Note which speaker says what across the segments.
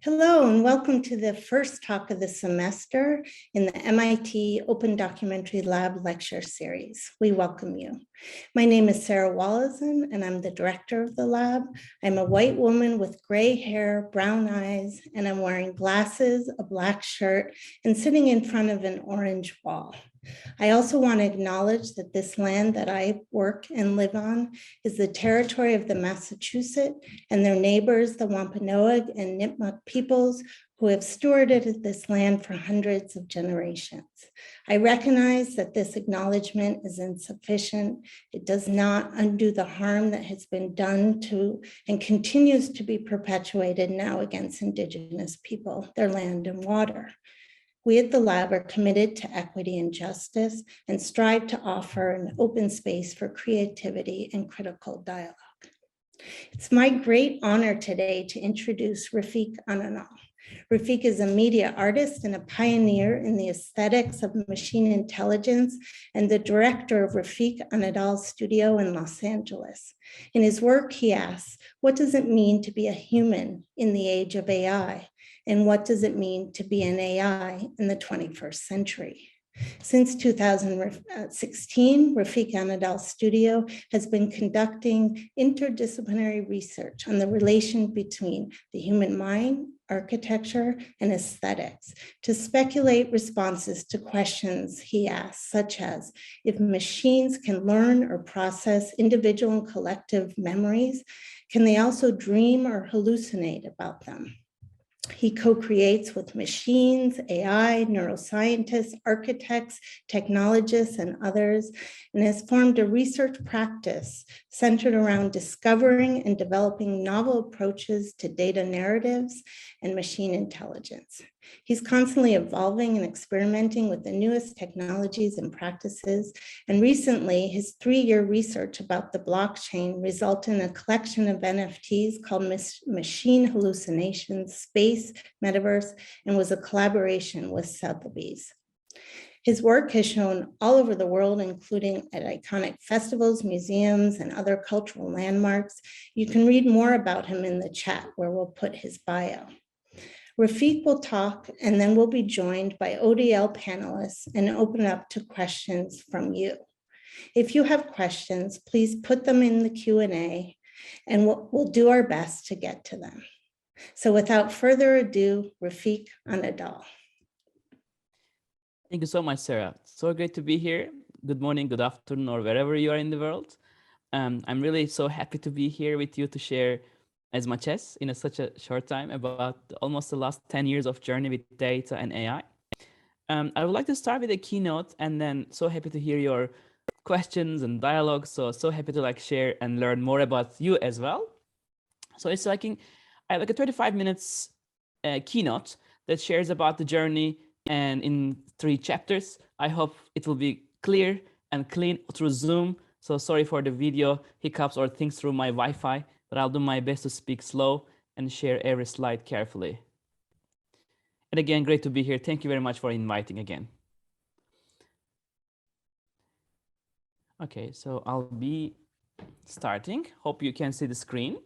Speaker 1: Hello, and welcome to the first talk of the semester in the MIT Open Documentary Lab lecture series. We welcome you. My name is Sarah Wallison, and I'm the director of the lab. I'm a white woman with gray hair, brown eyes, and I'm wearing glasses, a black shirt, and sitting in front of an orange wall. I also want to acknowledge that this land that I work and live on is the territory of the Massachusetts and their neighbors, the Wampanoag and Nipmuc peoples, who have stewarded this land for hundreds of generations. I recognize that this acknowledgement is insufficient. It does not undo the harm that has been done to and continues to be perpetuated now against Indigenous people, their land and water. We at the lab are committed to equity and justice and strive to offer an open space for creativity and critical dialogue. It's my great honor today to introduce Refik Anadol. Refik is a media artist and a pioneer in the aesthetics of machine intelligence and the director of Refik Anadol Studio in Los Angeles. In his work, he asks, what does it mean to be a human in the age of AI? And what does it mean to be an AI in the 21st century? Since 2016, Refik Anadol Studio has been conducting interdisciplinary research on the relation between the human mind, architecture, and aesthetics to speculate responses to questions he asks, such as if machines can learn or process individual and collective memories, can they also dream or hallucinate about them? He co-creates with machines, AI, neuroscientists, architects, technologists, and others, and has formed a research practice centered around discovering and developing novel approaches to data narratives and machine intelligence. He's constantly evolving and experimenting with the newest technologies and practices, and recently his 3-year research about the blockchain resulted in a collection of NFTs called Machine Hallucination, Space, Metaverse, and was a collaboration with Sotheby's. His work has shown all over the world, including at iconic festivals, museums, and other cultural landmarks. You can read more about him in the chat where we'll put his bio. Refik will talk, and then we'll be joined by ODL panelists and open up to questions from you. If you have questions, please put them in the Q&A, and we'll do our best to get to them. So without further ado, Refik Anadol.
Speaker 2: Thank you so much, Sarah. So great to be here. Good morning, good afternoon, or wherever you are in the world. I'm really so happy to be here with you to share as much as in such a short time about almost the last 10 years of journey with data and AI. I would like to start with a keynote, and then so happy to hear your questions and dialogue. So happy to share and learn more about you as well. So it's I have a 35 minutes keynote that shares about the journey, and in 3 chapters. I hope it will be clear and clean through Zoom. So sorry for the video hiccups or things through my Wi-Fi, but I'll do my best to speak slow and share every slide carefully. And again, great to be here. Thank you very much for inviting again. Okay, so I'll be starting. Hope you can see the screen.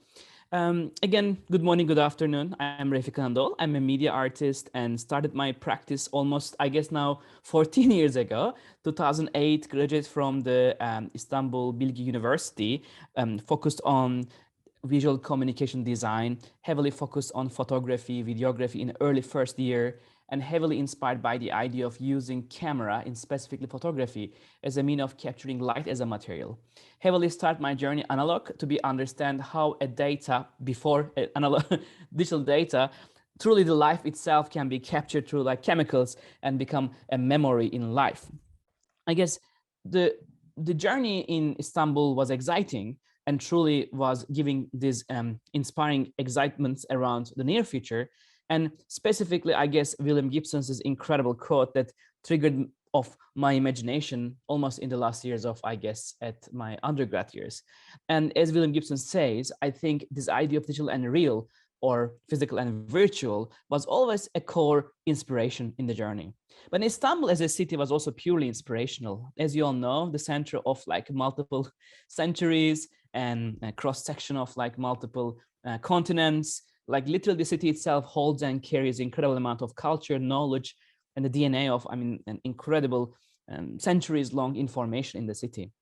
Speaker 2: Again, good morning, good afternoon. I'm Refik Anadol. I'm a media artist and started my practice almost, I guess now 14 years ago, 2008, graduated from the Istanbul Bilgi University, focused on visual communication design, heavily focused on photography, videography in early first year, and heavily inspired by the idea of using camera, in specifically photography, as a mean of capturing light as a material. Heavily start my journey analog to be understand how a data before analog digital data, truly the life itself can be captured through chemicals and become a memory in life. I guess the journey in Istanbul was exciting and truly was giving these inspiring excitements around the near future. And specifically, I guess, William Gibson's incredible quote that triggered of my imagination almost in the last years of, I guess, at my undergrad years. And as William Gibson says, I think this idea of digital and real, or physical and virtual, was always a core inspiration in the journey. But Istanbul as a city was also purely inspirational. As you all know, the center of multiple centuries and a cross-section of multiple continents, Like literally the city itself holds and carries incredible amount of culture, knowledge, and the DNA of, I mean, an incredible centuries long information in the city.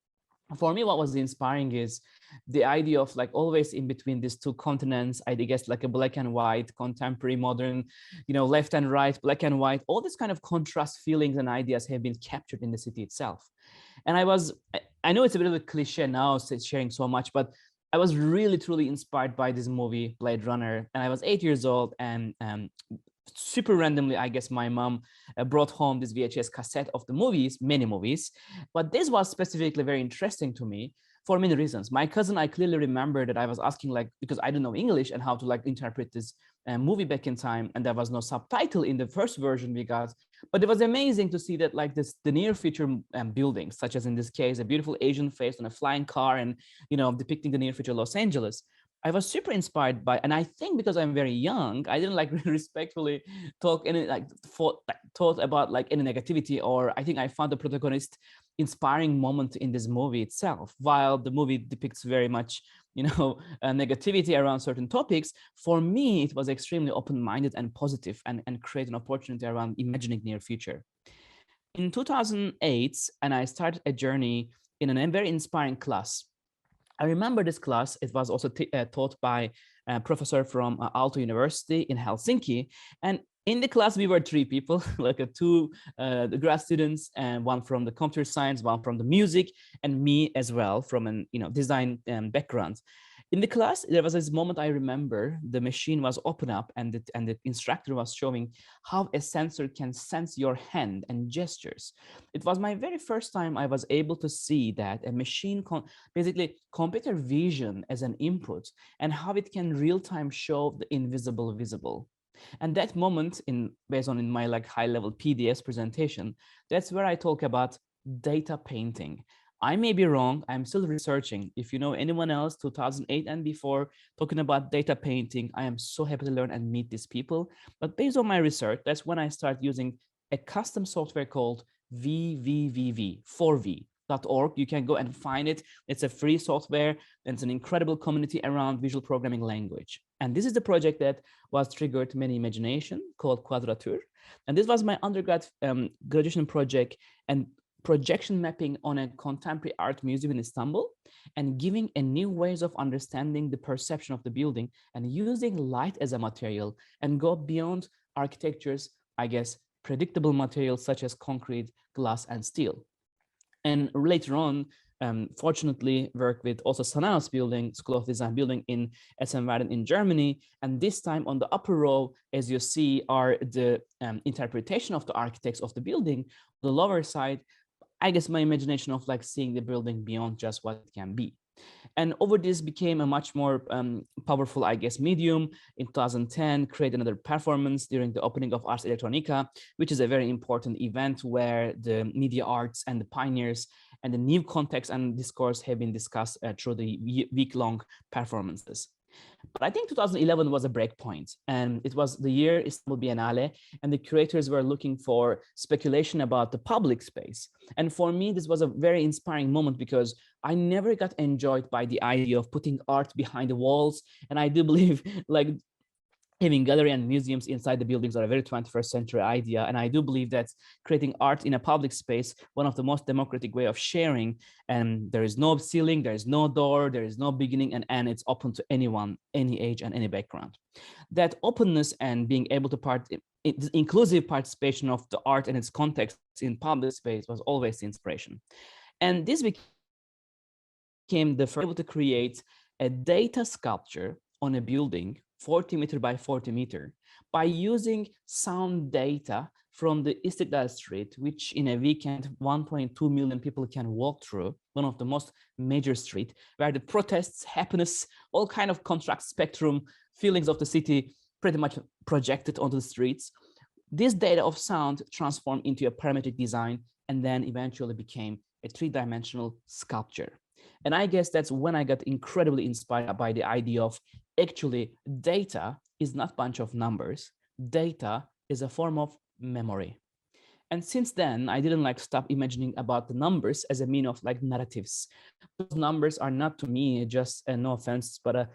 Speaker 2: For me, what was inspiring is the idea of like always in between these two continents, I guess like a black and white, contemporary, modern, left and right, black and white, all this kind of contrast feelings and ideas have been captured in the city itself. And I know it's a bit of a cliche now sharing so much, but I was really, truly inspired by this movie, Blade Runner. And I was 8 years old, and super randomly, I guess my mom brought home this VHS cassette of the movies, many movies. But this was specifically very interesting to me for many reasons. My cousin, I clearly remember that I was asking, like, because I don't know English and how to like interpret this movie back in time, and there was no subtitle in the first version we got. But it was amazing to see that like the near future buildings, such as in this case, a beautiful Asian face on a flying car, and depicting the near future Los Angeles. I was super inspired by, and I think because I'm very young, I didn't like respectfully talk any like thought about like any negativity, or I think I found the protagonist inspiring moment in this movie itself. While the movie depicts very much, negativity around certain topics, for me it was extremely open-minded and positive, and create an opportunity around imagining near future. In 2008, and I started a journey in a very inspiring class. I remember this class. It was also taught by a professor from Aalto University in Helsinki. And in the class, we were three people, like two grad students, and one from the computer science, one from the music, and me as well from an design background. In the class, there was this moment I remember. The machine was open up, and the instructor was showing how a sensor can sense your hand and gestures. It was my very first time I was able to see that a machine, basically computer vision as an input, and how it can real time show the invisible visible. And that moment, based on my like high level PDS presentation, that's where I talk about data painting. I may be wrong. I'm still researching. If you know anyone else, 2008 and before, talking about data painting, I am so happy to learn and meet these people. But based on my research, that's when I start using a custom software called VVVV4V.org. You can go and find it. It's a free software. And it's an incredible community around visual programming language. And this is the project that was triggered many imagination, called Quadrature. And this was my undergrad graduation project, and projection mapping on a contemporary art museum in Istanbul, and giving a new ways of understanding the perception of the building, and using light as a material, and go beyond architecture's, I guess, predictable materials such as concrete, glass, and steel. And later on, fortunately, worked with also Sanaus building, School of Design building in Essen-Werden in Germany. And this time on the upper row, as you see, are the interpretation of the architects of the building. The lower side, I guess my imagination of like seeing the building beyond just what it can be. And over this became a much more powerful, I guess, medium. In 2010, created another performance during the opening of Ars Electronica, which is a very important event where the media arts and the pioneers and the new context and discourse have been discussed through the week-long performances. But I think 2011 was a break point, and it was the year Istanbul Biennale, and the curators were looking for speculation about the public space. And for me, this was a very inspiring moment, because I never got enjoyed by the idea of putting art behind the walls. And I do believe like having gallery and museums inside the buildings are a very 21st century idea. And I do believe that creating art in a public space, one of the most democratic way of sharing, and there is no ceiling, there is no door, there is no beginning and end. It's open to anyone, any age and any background. That openness and being able to inclusive participation of the art and its context in public space was always the inspiration. And this became the first able to create a data sculpture on a building 40 meter by 40 meter by using sound data from the Istiklal Street, which in a weekend 1.2 million people can walk through, one of the most major street, where the protests, happiness, all kind of contrast spectrum, feelings of the city pretty much projected onto the streets. This data of sound transformed into a parametric design, and then eventually became a three-dimensional sculpture. And I guess that's when I got incredibly inspired by the idea of actually data is not a bunch of numbers. Data is a form of memory. And since then, I didn't like stop imagining about the numbers as a mean of like narratives. Those numbers are not to me just, no offense, but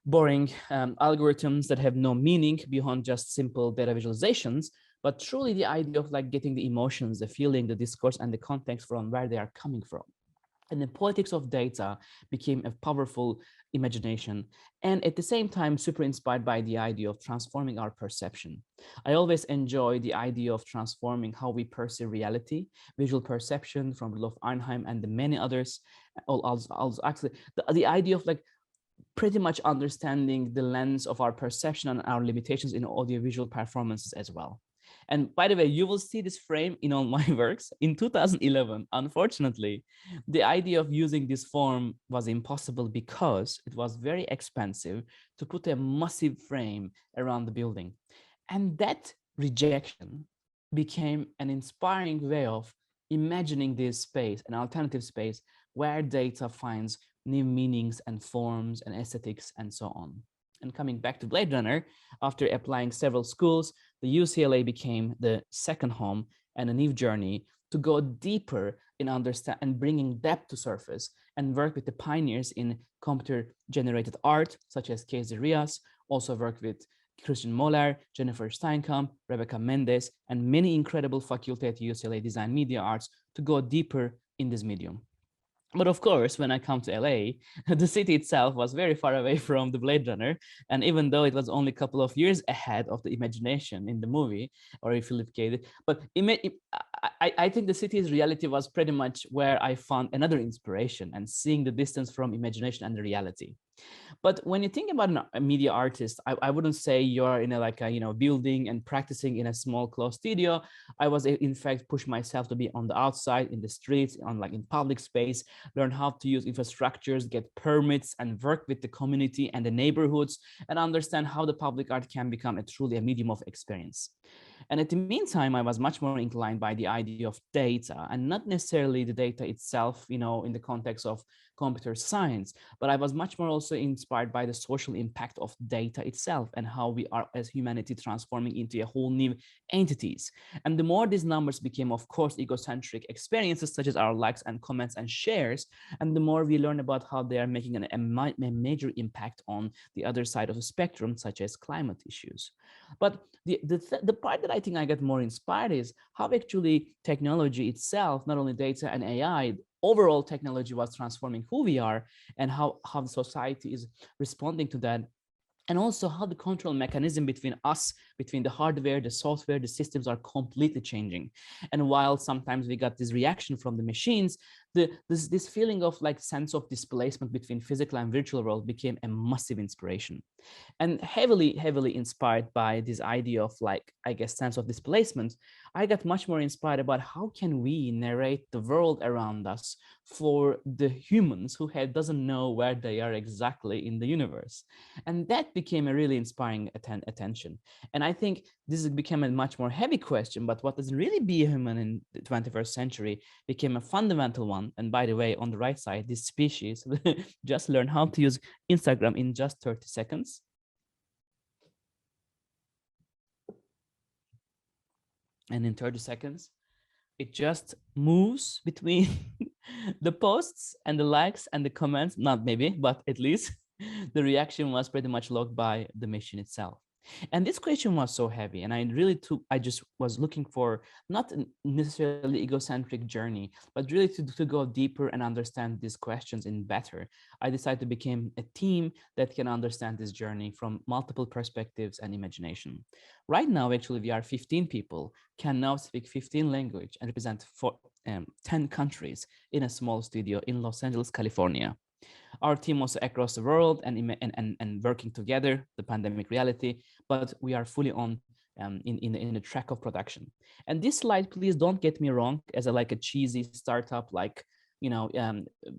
Speaker 2: boring algorithms that have no meaning beyond just simple data visualizations, but truly the idea of like getting the emotions, the feeling, the discourse, and the context from where they are coming from. And the politics of data became a powerful imagination, and at the same time super inspired by the idea of transforming our perception. I always enjoy the idea of transforming how we perceive reality, visual perception from Rudolf Arnheim and the many others. Also actually the idea of like pretty much understanding the lens of our perception and our limitations in audiovisual performances as well. And by the way, you will see this frame in all my works. In 2011, unfortunately, the idea of using this form was impossible because it was very expensive to put a massive frame around the building. And that rejection became an inspiring way of imagining this space, an alternative space where data finds new meanings and forms and aesthetics and so on. And coming back to Blade Runner, after applying several schools, the UCLA became the second home and a new journey to go deeper in understand and bringing depth to surface and work with the pioneers in computer-generated art, such as Casey Rias, also worked with Christian Moller, Jennifer Steinkamp, Rebecca Mendes, and many incredible faculty at UCLA Design Media Arts to go deeper in this medium. But of course, when I come to LA, the city itself was very far away from the Blade Runner. And even though it was only a couple of years ahead of the imagination in the movie, or if you look at it, but I think the city's reality was pretty much where I found another inspiration and seeing the distance from imagination and the reality. But when you think about a media artist, I wouldn't say you're in a building and practicing in a small closed studio. I was in fact push myself to be on the outside, in the streets, in public space, learn how to use infrastructures, get permits, and work with the community and the neighborhoods, and understand how the public art can become truly a medium of experience. And at the meantime, I was much more inclined by the idea of data, and not necessarily the data itself, in the context of computer science, but I was much more also inspired by the social impact of data itself and how we are as humanity transforming into a whole new entities. And the more these numbers became, of course, egocentric experiences such as our likes and comments and shares, and the more we learn about how they are making a major impact on the other side of the spectrum, such as climate issues. But the part that I think I get more inspired is how actually technology itself, not only data and AI, overall technology was transforming who we are and how the society is responding to that. And also how the control mechanism between us, between the hardware, the software, the systems are completely changing. And while sometimes we got this reaction from the machines, this feeling of sense of displacement between physical and virtual world became a massive inspiration. And heavily inspired by this idea of sense of displacement, I got much more inspired about how can we narrate the world around us for the humans who doesn't know where they are exactly in the universe. And that became a really inspiring attention. And I think this became a much more heavy question, but what does really be a human in the 21st century became a fundamental one. And by the way, on the right side, this species just learned how to use Instagram in just 30 seconds. And in 30 seconds, it just moves between the posts and the likes and the comments, not maybe, but at least the reaction was pretty much logged by the machine itself. And this question was so heavy, and I just was looking for not necessarily egocentric journey, but really to go deeper and understand these questions in better. I decided to become a team that can understand this journey from multiple perspectives and imagination. Right now, actually, we are 15 people, can now speak 15 languages and represent 10 countries in a small studio in Los Angeles, California. Our team was across the world and working together, the pandemic reality, but we are fully on in the track of production. And this slide, please don't get me wrong, as a cheesy startup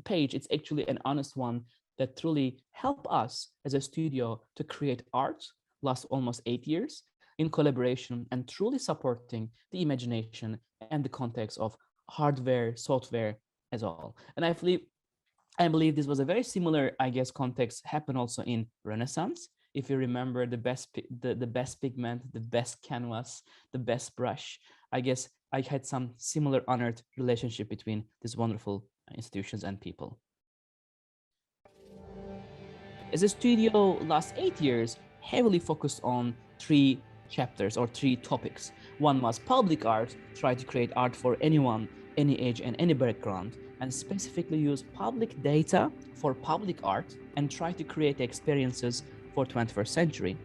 Speaker 2: page. It's actually an honest one that truly help us as a studio to create art last almost 8 years in collaboration and truly supporting the imagination and the context of hardware, software as all. And I believe this was a very similar, context happened also in Renaissance. If you remember the best pigment, the best canvas, the best brush, I guess I had some similar honored relationship between these wonderful institutions and people. As a studio, last 8 years heavily focused on three chapters or three topics. One was public art, try to create art for anyone, any age and any background, and specifically use public data for public art and try to create experiences for 21st century.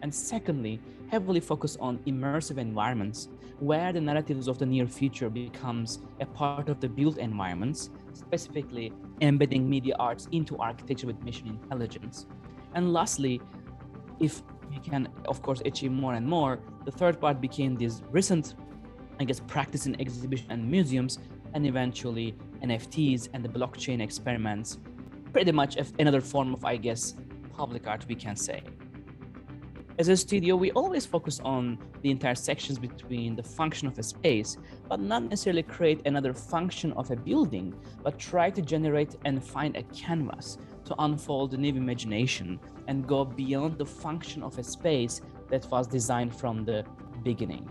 Speaker 2: And secondly, heavily focus on immersive environments where the narratives of the near future becomes a part of the built environments, specifically embedding media arts into architecture with machine intelligence. And lastly, if we can, of course, achieve more and more, the third part became this recent, practice in exhibition and museums, and eventually NFTs and the blockchain experiments, pretty much another form of, public art, we can say. As a studio, we always focus on the intersections between the function of a space, but not necessarily create another function of a building, but try to generate and find a canvas to unfold a new imagination and go beyond the function of a space that was designed from the beginning.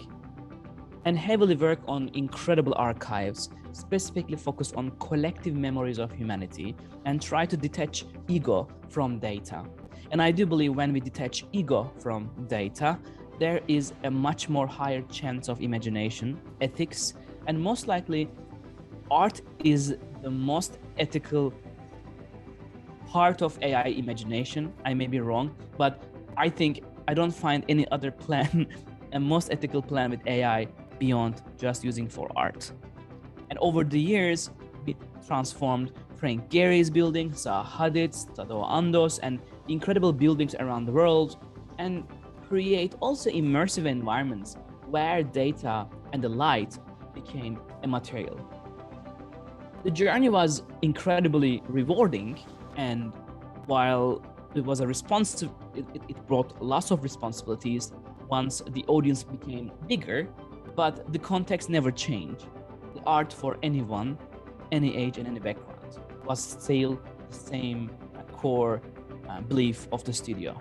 Speaker 2: And heavily work on incredible archives, specifically focus on collective memories of humanity and try to detach ego from data. And I do believe when we detach ego from data, there is a much more higher chance of imagination, ethics, and most likely art is the most ethical part of AI imagination. I may be wrong, but I think I don't find any other plan, a most ethical plan with AI beyond just using for art. And over the years, we transformed Frank Gehry's building, Zaha Hadid's, Tadao Ando's, and incredible buildings around the world, and create also immersive environments where data and the light became a material. The journey was incredibly rewarding, and while it was it brought lots of responsibilities once the audience became bigger, but the context never changed. The art for anyone, any age and any background was still the same core belief of the studio.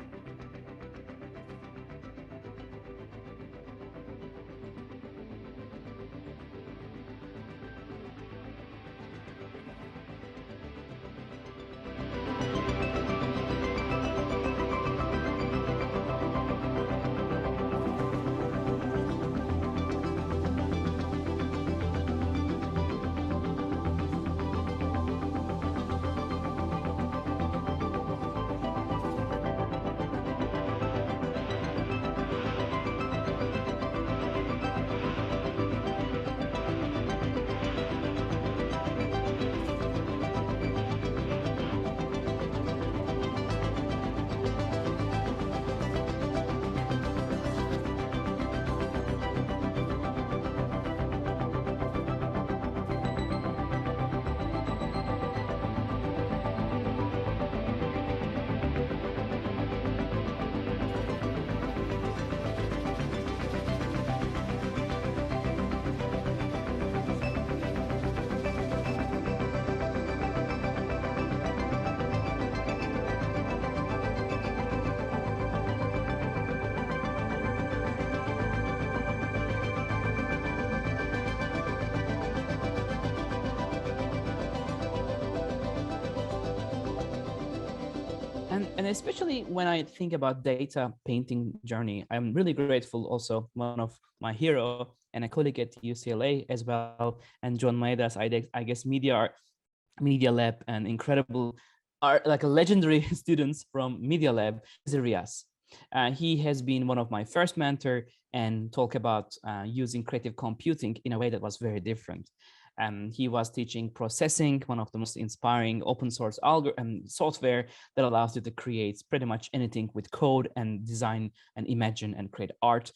Speaker 2: And especially when I think about data painting journey, I'm really grateful also one of my hero and a colleague at UCLA as well, and John Maeda's, I guess, Media Lab and incredible art, like a legendary students from Media Lab, Rias. He has been one of my first mentor and talk about using creative computing in a way that was very different. He was teaching processing, one of the most inspiring open source software that allows you to create pretty much anything with code and design and imagine and create art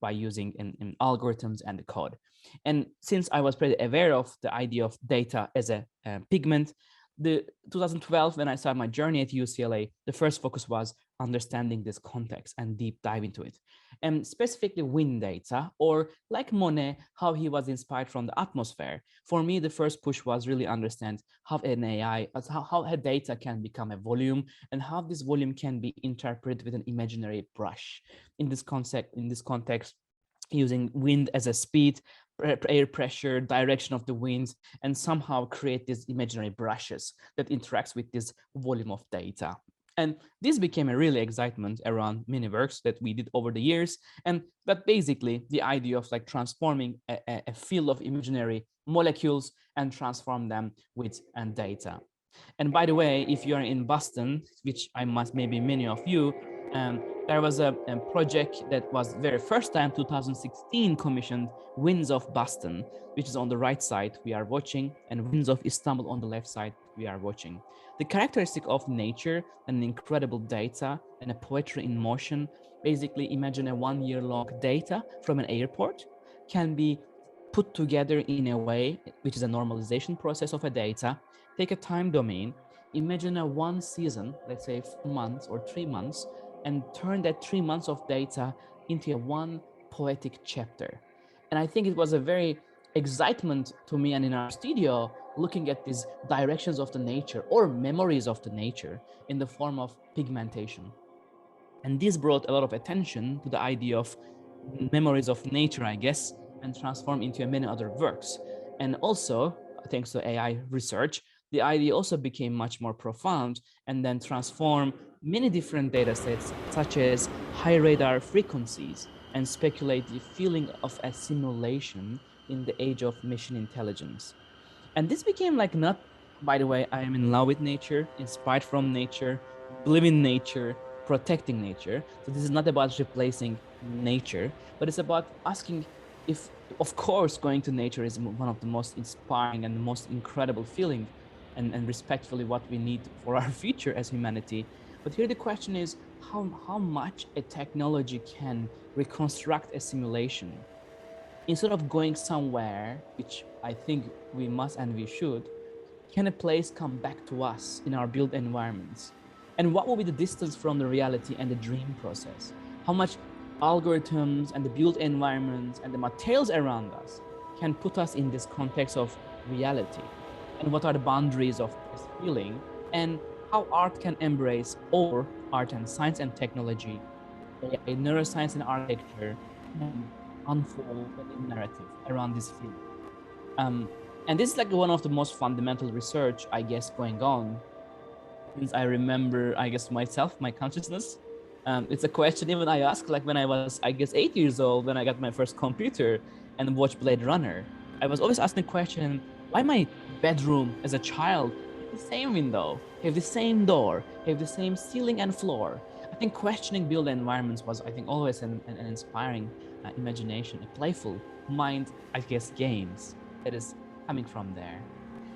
Speaker 2: by using in algorithms and the code. And since I was pretty aware of the idea of data as a pigment, the 2012, when I started my journey at UCLA, the first focus was understanding this context and deep dive into it. And specifically wind data, or like Monet, how he was inspired from the atmosphere. For me, the first push was really understand how an AI, how a data can become a volume and how this volume can be interpreted with an imaginary brush. In this context, using wind as a speed, air pressure, direction of the winds, and somehow create these imaginary brushes that interacts with this volume of data. And this became a really excitement around mini works that we did over the years. And but basically the idea of like transforming a field of imaginary molecules and transform them with data. And by the way, if you are in Boston, which I must, maybe many of you, there was a project that was very first time 2016 commissioned, Winds of Boston, which is on the right side we are watching, and Winds of Istanbul on the left side we are watching. The characteristic of nature and incredible data and a poetry in motion, basically imagine a 1 year long data from an airport can be put together in a way, which is a normalization process of a data. Take a time domain, imagine a 1 season, let's say 4 months or 3 months, and turn that 3 months of data into a one poetic chapter. And I think it was a very excitement to me and in our studio, looking at these directions of the nature or memories of the nature in the form of pigmentation. And this brought a lot of attention to the idea of memories of nature, I guess, and transform into many other works. And also, thanks to AI research, the idea also became much more profound and then transform many different data sets, such as high radar frequencies, and speculate the feeling of assimilation in the age of machine intelligence. And this became like not, by the way, I am in love with nature, inspired from nature, believe in nature, protecting nature. So this is not about replacing nature, but it's about asking if, of course, going to nature is one of the most inspiring and the most incredible feeling and respectfully what we need for our future as humanity. But here the question is how much a technology can reconstruct a simulation instead of going somewhere, which I think we must and we should, can a place come back to us in our built environments? And what will be the distance from the reality and the dream process? How much algorithms and the built environments and the materials around us can put us in this context of reality? And what are the boundaries of this feeling? And how art can embrace, or art and science and technology, AI, neuroscience and architecture, can unfold a narrative around this field. Um, and this is like one of the most fundamental research, I guess, going on since I remember, I guess, myself, my consciousness. It's a question even I asked, like when I was, I guess, 8 years old, when I got my first computer and watched Blade Runner. I was always asking the question, why my bedroom as a child have the same window, have the same door, have the same ceiling and floor? I think questioning built environments was, I think, always an inspiring imagination, a playful mind, I guess, games that is coming from there.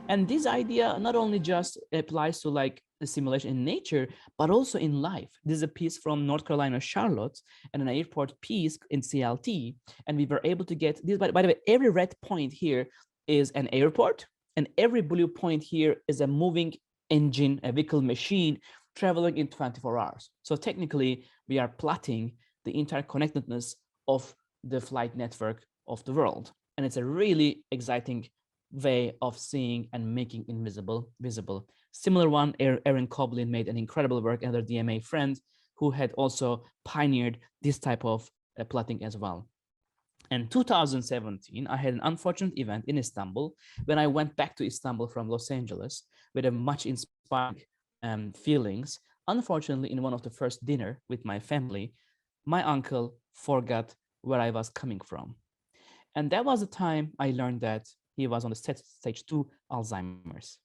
Speaker 2: And this idea not only just applies to like the simulation in nature, but also in life. This is a piece from North Carolina, Charlotte, and an airport piece in CLT. And we were able to get this, by the way, every red point here is an airport, and every blue point here is a moving engine, a vehicle machine traveling in 24 hours. So technically, we are plotting the interconnectedness of the flight network of the world. And it's a really exciting way of seeing and making invisible visible. Similar one, Aaron Koblin made an incredible work, another DMA friend who had also pioneered this type of plotting as well. In 2017, I had an unfortunate event in Istanbul when I went back to Istanbul from Los Angeles with a much inspiring feelings. Unfortunately, in one of the first dinner with my family, my uncle forgot where I was coming from. And that was the time I learned that he was on the stage 2 Alzheimer's.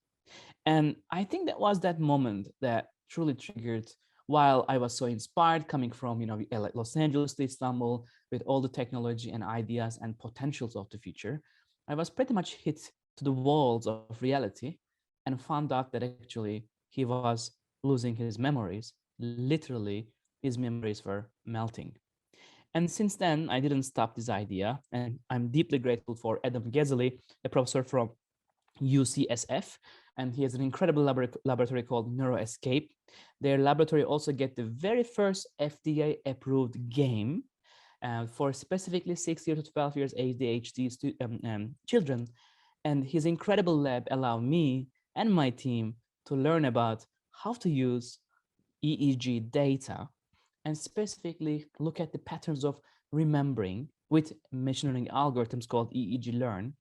Speaker 2: And I think that was that moment that truly triggered, while I was so inspired coming from, Los Angeles to Istanbul with all the technology and ideas and potentials of the future, I was pretty much hit to the walls of reality and found out that actually he was losing his memories. Literally, his memories were melting. And since then, I didn't stop this idea. And I'm deeply grateful for Adam Ghazali, a professor from UCSF, and he has an incredible laboratory called NeuroEscape. Their laboratory also get the very first FDA-approved game for specifically 6 years to 12 years ADHD children. And his incredible lab allowed me and my team to learn about how to use EEG data and specifically look at the patterns of remembering with machine learning algorithms called EEG Learn,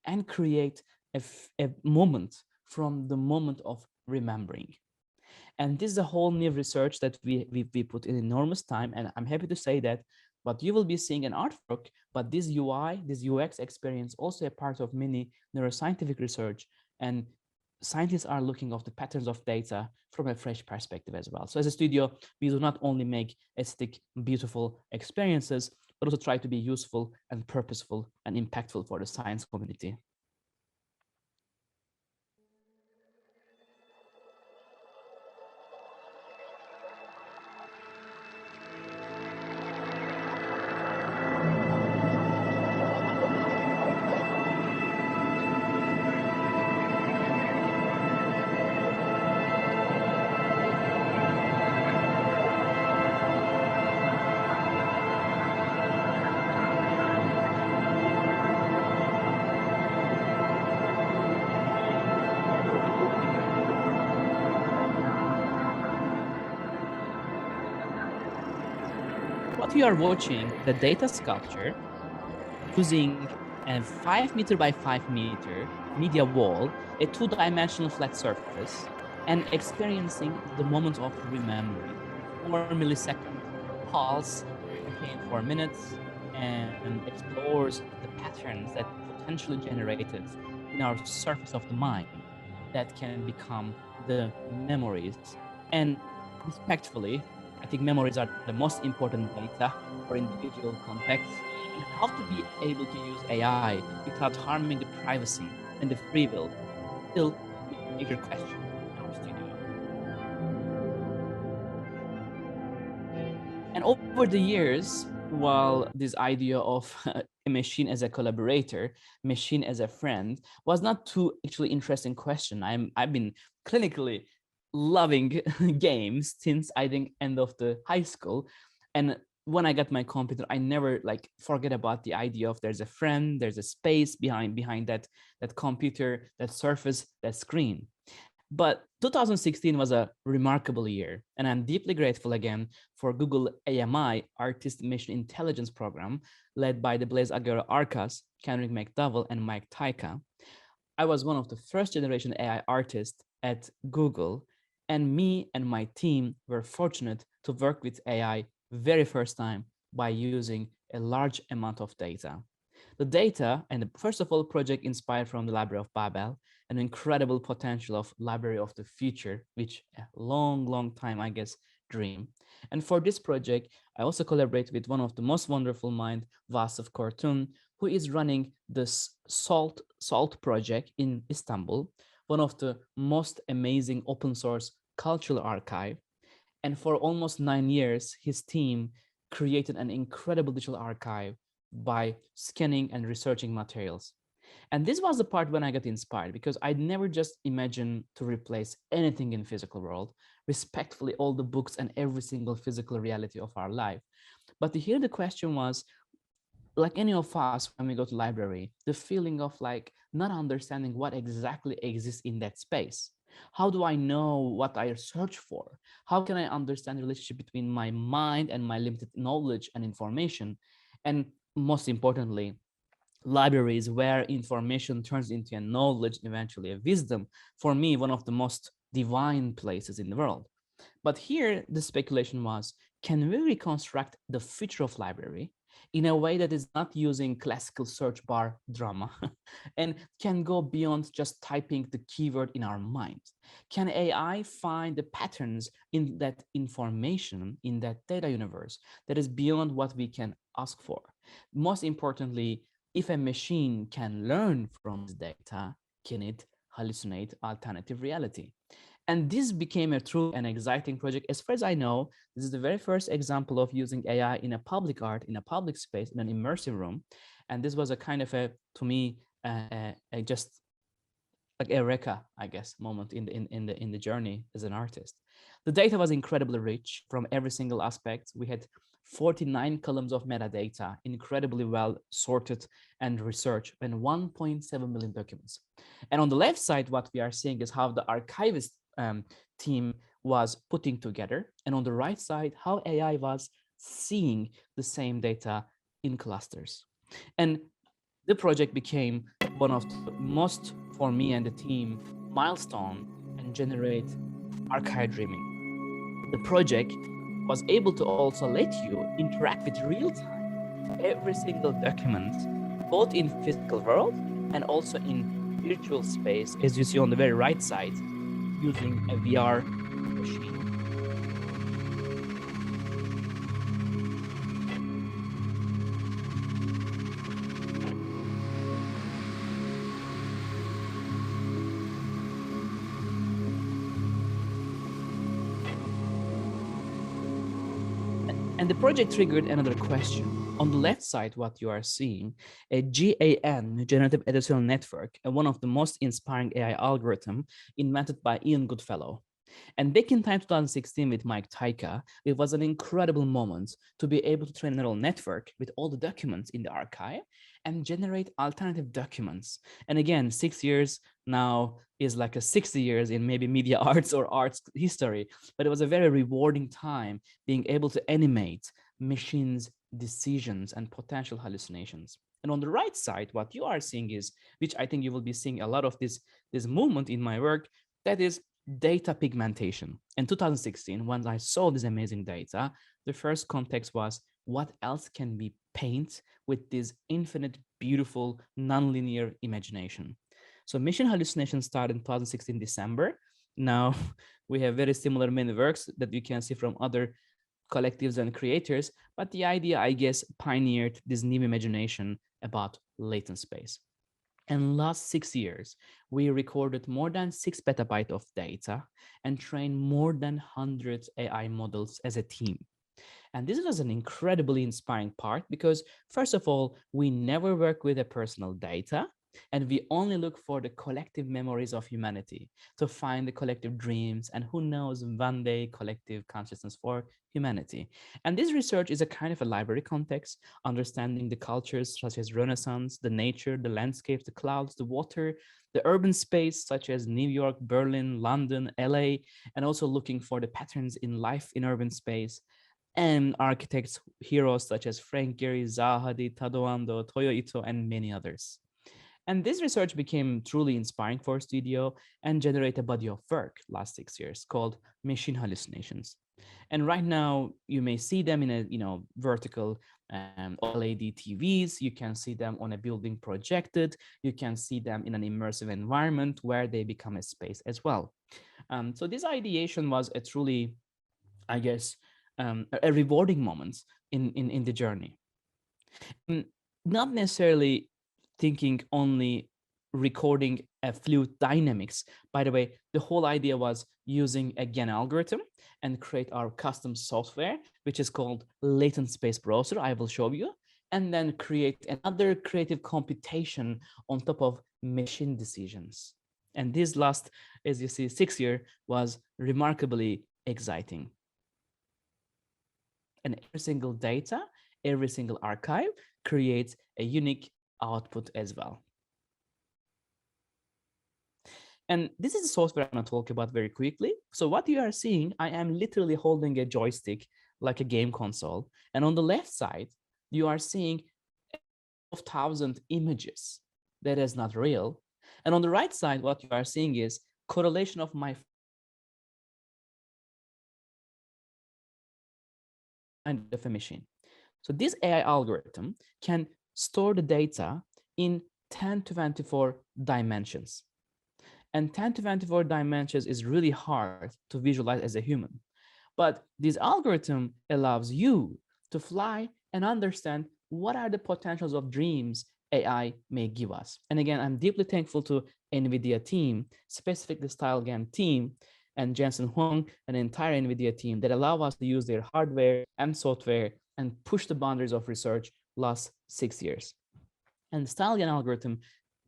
Speaker 2: and create a moment from the moment of remembering. And this is a whole new research that we put in enormous time. And I'm happy to say that what you will be seeing in artwork, but this UI, this UX experience, also a part of many neuroscientific research. And scientists are looking at the patterns of data from a fresh perspective as well. So as a studio, we do not only make aesthetic, beautiful experiences, but also try to be useful and purposeful and impactful for the science community. What you are watching, the data sculpture, using a 5 meter by 5 meter media wall, a 2-dimensional flat surface, and experiencing the moment of remembering. 4-millisecond pulse contained 4 minutes and explores the patterns that potentially generated in our surface of the mind that can become the memories. And respectfully, I think memories are the most important data for individual context, and how to be able to use AI without harming the privacy and the free will still a major question in our studio. And over the years, while this idea of a machine as a collaborator, machine as a friend was not too actually interesting question. I've been clinically loving games since I think end of the high school. And when I got my computer, I never like forget about the idea of there's a friend, there's a space behind that computer, that surface, that screen. But 2016 was a remarkable year, and I'm deeply grateful again for Google AMI Artist Machine Intelligence Program, led by the Blaise Agüero Arcas, Kendrick McDowell, and Mike Tyka. I was one of the first generation AI artists at Google, and me and my team were fortunate to work with AI very first time by using a large amount of data. The data and the first of all project inspired from the Library of Babel, an incredible potential of Library of the Future, which a long time, I guess, dream. And for this project, I also collaborate with one of the most wonderful mind, Vasif Kortun, who is running this SALT project in Istanbul, one of the most amazing open source cultural archive. And for almost 9 years, his team created an incredible digital archive by scanning and researching materials. And this was the part when I got inspired, because I'd never just imagined to replace anything in physical world, respectfully all the books and every single physical reality of our life. But here the question was, like any of us when we go to library, the feeling of like not understanding what exactly exists in that space. How do I know what I search for? How can I understand the relationship between my mind and my limited knowledge and information? And most importantly, libraries where information turns into a knowledge, eventually a wisdom, for me, one of the most divine places in the world. But here the speculation was, can we reconstruct the future of library in a way that is not using classical search bar drama and can go beyond just typing the keyword in our mind? Can AI find the patterns in that information, in that data universe that is beyond what we can ask for? Most importantly, if a machine can learn from this data, can it hallucinate alternative reality? And this became a true and exciting project. As far as I know, this is the very first example of using AI in a public art, in a public space, in an immersive room. And this was a kind of a, to me, just like eureka, I guess, moment in the journey as an artist. The data was incredibly rich from every single aspect. We had 49 columns of metadata, incredibly well sorted and researched, and 1.7 million documents. And on the left side, what we are seeing is how the archivist team was putting together, and on the right side, how AI was seeing the same data in clusters. And the project became one of the most, for me and the team, milestone and generate archive dreaming. The project was able to also let you interact with real time every single document, both in physical world and also in virtual space, as you see on the very right side, using a VR machine. And the project triggered another question. On the left side, what you are seeing, a GAN, Generative Adversarial Network, one of the most inspiring AI algorithm invented by Ian Goodfellow. And back in time 2016 with Mike Tyka, it was an incredible moment to be able to train a neural network with all the documents in the archive and generate alternative documents. And again, 6 years now is like a 60 years in maybe media arts or arts history, but it was a very rewarding time being able to animate machines' decisions and potential hallucinations. And on the right side, what you are seeing is, which I think you will be seeing a lot of this movement in my work, that is data pigmentation. In 2016, when I saw this amazing data, the first context was, what else can we paint with this infinite, beautiful, nonlinear imagination? So machine hallucination started in 2016 December. Now we have very similar many works that you can see from other collectives and creators, but the idea, I guess, pioneered this new imagination about latent space. And last 6 years, we recorded more than 6 petabytes of data and trained more than 100 AI models as a team. And this was an incredibly inspiring part because, first of all, we never work with the personal data, and we only look for the collective memories of humanity to find the collective dreams and who knows, one day, collective consciousness for humanity. And this research is a kind of a library context, understanding the cultures such as Renaissance, the nature, the landscapes, the clouds, the water, the urban space such as New York, Berlin, London, LA, and also looking for the patterns in life in urban space, and architects, heroes such as Frank Gehry, Zaha Hadid, Tadao Ando, Toyo Ito, and many others. And this research became truly inspiring for Studio and generated a body of work last 6 years called machine hallucinations. And right now you may see them in a vertical OLED TVs. You can see them on a building projected. You can see them in an immersive environment where they become a space as well. So this ideation was a truly, I guess, a rewarding moment in the journey. Not necessarily thinking only recording a fluid dynamics. By the way, the whole idea was using a GAN algorithm and create our custom software, which is called latent space browser. I will show you, and then create another creative computation on top of machine decisions. And this last, as you see, 6 year was remarkably exciting. And every single data, every single archive creates a unique output as well. And this is the software I'm going to talk about very quickly. So what you are seeing, I am literally holding a joystick like a game console. And on the left side, you are seeing 1,000 images. That is not real. And on the right side, what you are seeing is correlation of my of a machine. So this AI algorithm can store the data in 10 to 24 dimensions. And 10 to 24 dimensions is really hard to visualize as a human. But this algorithm allows you to fly and understand what are the potentials of dreams AI may give us. And again, I'm deeply thankful to NVIDIA team, specifically StyleGAN team, and Jensen Huang, an entire NVIDIA team that allow us to use their hardware and software and push the boundaries of research last 6 years. And the StyleGAN algorithm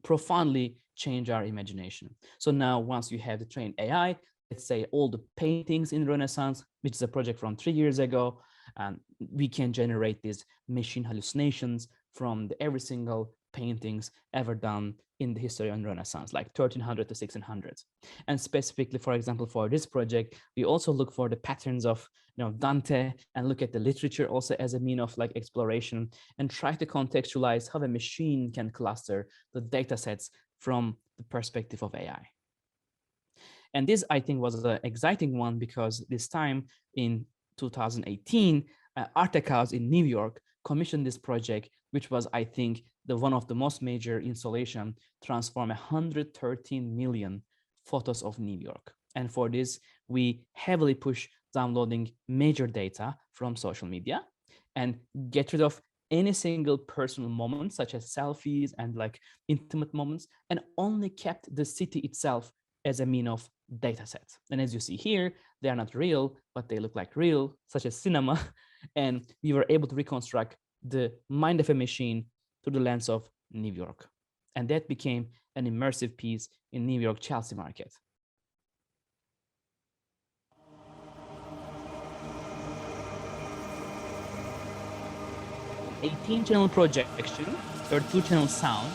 Speaker 2: profoundly change our imagination. So now once you have the trained AI, let's say all the paintings in Renaissance, which is a project from 3 years ago, we can generate these machine hallucinations from every single paintings ever done in the history of Renaissance, like 1300 to 1600s. And specifically, for example, for this project, we also look for the patterns of Dante and look at the literature also as a mean of like exploration and try to contextualize how a machine can cluster the data sets from the perspective of AI. And this, I think, was an exciting one because this time in 2018, Art House in New York commissioned this project, which was, I think, the one of the most major installation, transform 113 million photos of New York. And for this, we heavily push downloading major data from social media and get rid of any single personal moment, such as selfies and like intimate moments, and only kept the city itself as a mean of data sets. And as you see here, they are not real, but they look like real, such as cinema. And we were able to reconstruct the mind of a machine through the lens of New York. And that became an immersive piece in New York Chelsea Market. 18-channel projection, 32-channel sound,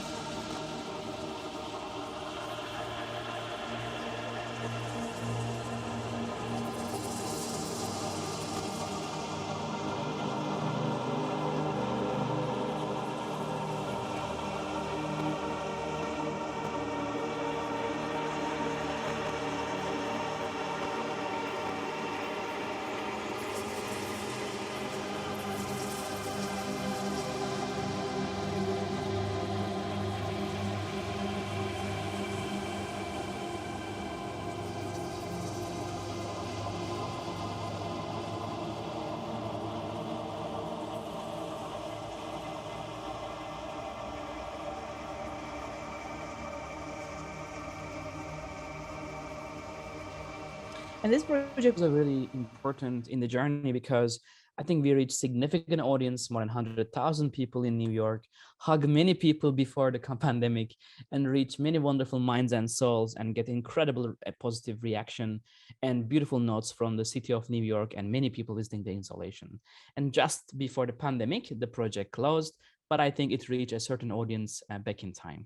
Speaker 2: And this project was really important in the journey because I think we reached significant audience, more than 100,000 people in New York, hug many people before the pandemic, and reach many wonderful minds and souls and get incredible positive reaction and beautiful notes from the city of New York and many people visiting the installation. And just before the pandemic, the project closed, but I think it reached a certain audience back in time.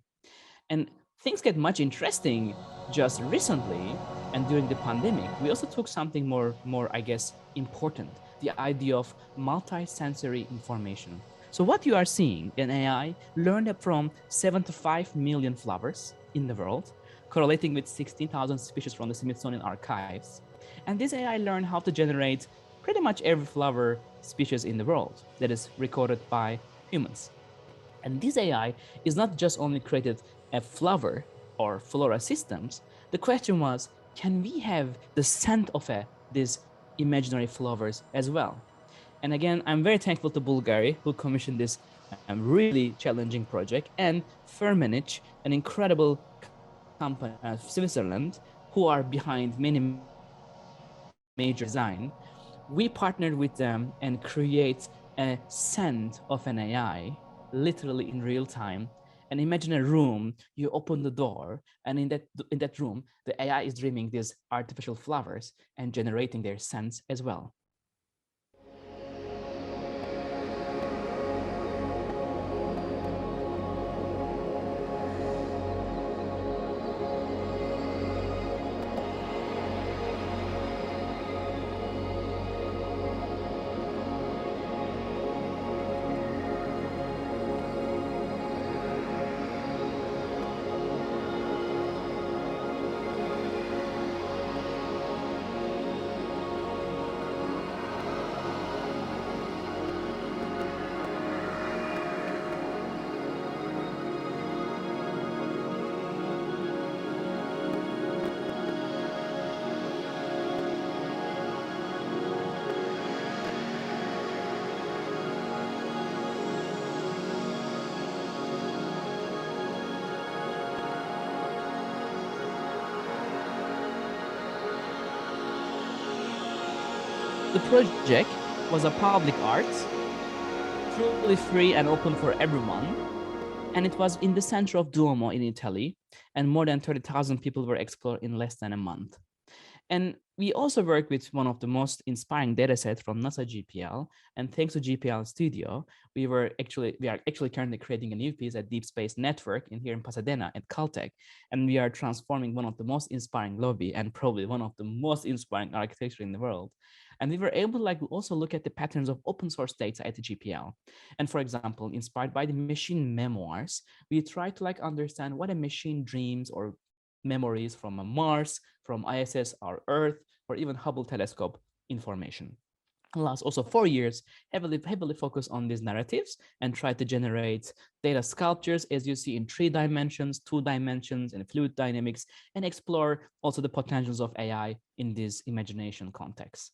Speaker 2: And things get much interesting just recently and during the pandemic. We also took something more, I guess, important, the idea of multi-sensory information. So what you are seeing in AI learned from 75 million flowers in the world, correlating with 16,000 species from the Smithsonian archives. And this AI learned how to generate pretty much every flower species in the world that is recorded by humans. And this AI is not just only created a flower or flora systems. The question was, can we have the scent of these imaginary flowers as well? And again, I'm very thankful to Bulgari, who commissioned this really challenging project, and Firmenich, an incredible company of Switzerland, who are behind many major design. We partnered with them and create a scent of an AI, literally in real time. And imagine a room, you open the door, and in that room, the AI is dreaming these artificial flowers and generating their scents as well. The project was a public art, truly free and open for everyone. And it was in the center of Duomo in Italy, and more than 30,000 people were explored in less than a month. And we also work with one of the most inspiring data sets from NASA GPL. And thanks to GPL Studio, we are actually currently creating a new piece, a deep space network here in Pasadena at Caltech. And we are transforming one of the most inspiring lobby and probably one of the most inspiring architecture in the world. And we were able to also look at the patterns of open source data at the GPL. And for example, inspired by the machine memoirs, we try to understand what a machine dreams or memories from Mars, from ISS, our Earth, or even Hubble telescope information. Last also 4 years, heavily focus on these narratives and try to generate data sculptures, as you see, in 3 dimensions, 2 dimensions, and fluid dynamics, and explore also the potentials of AI in this imagination context.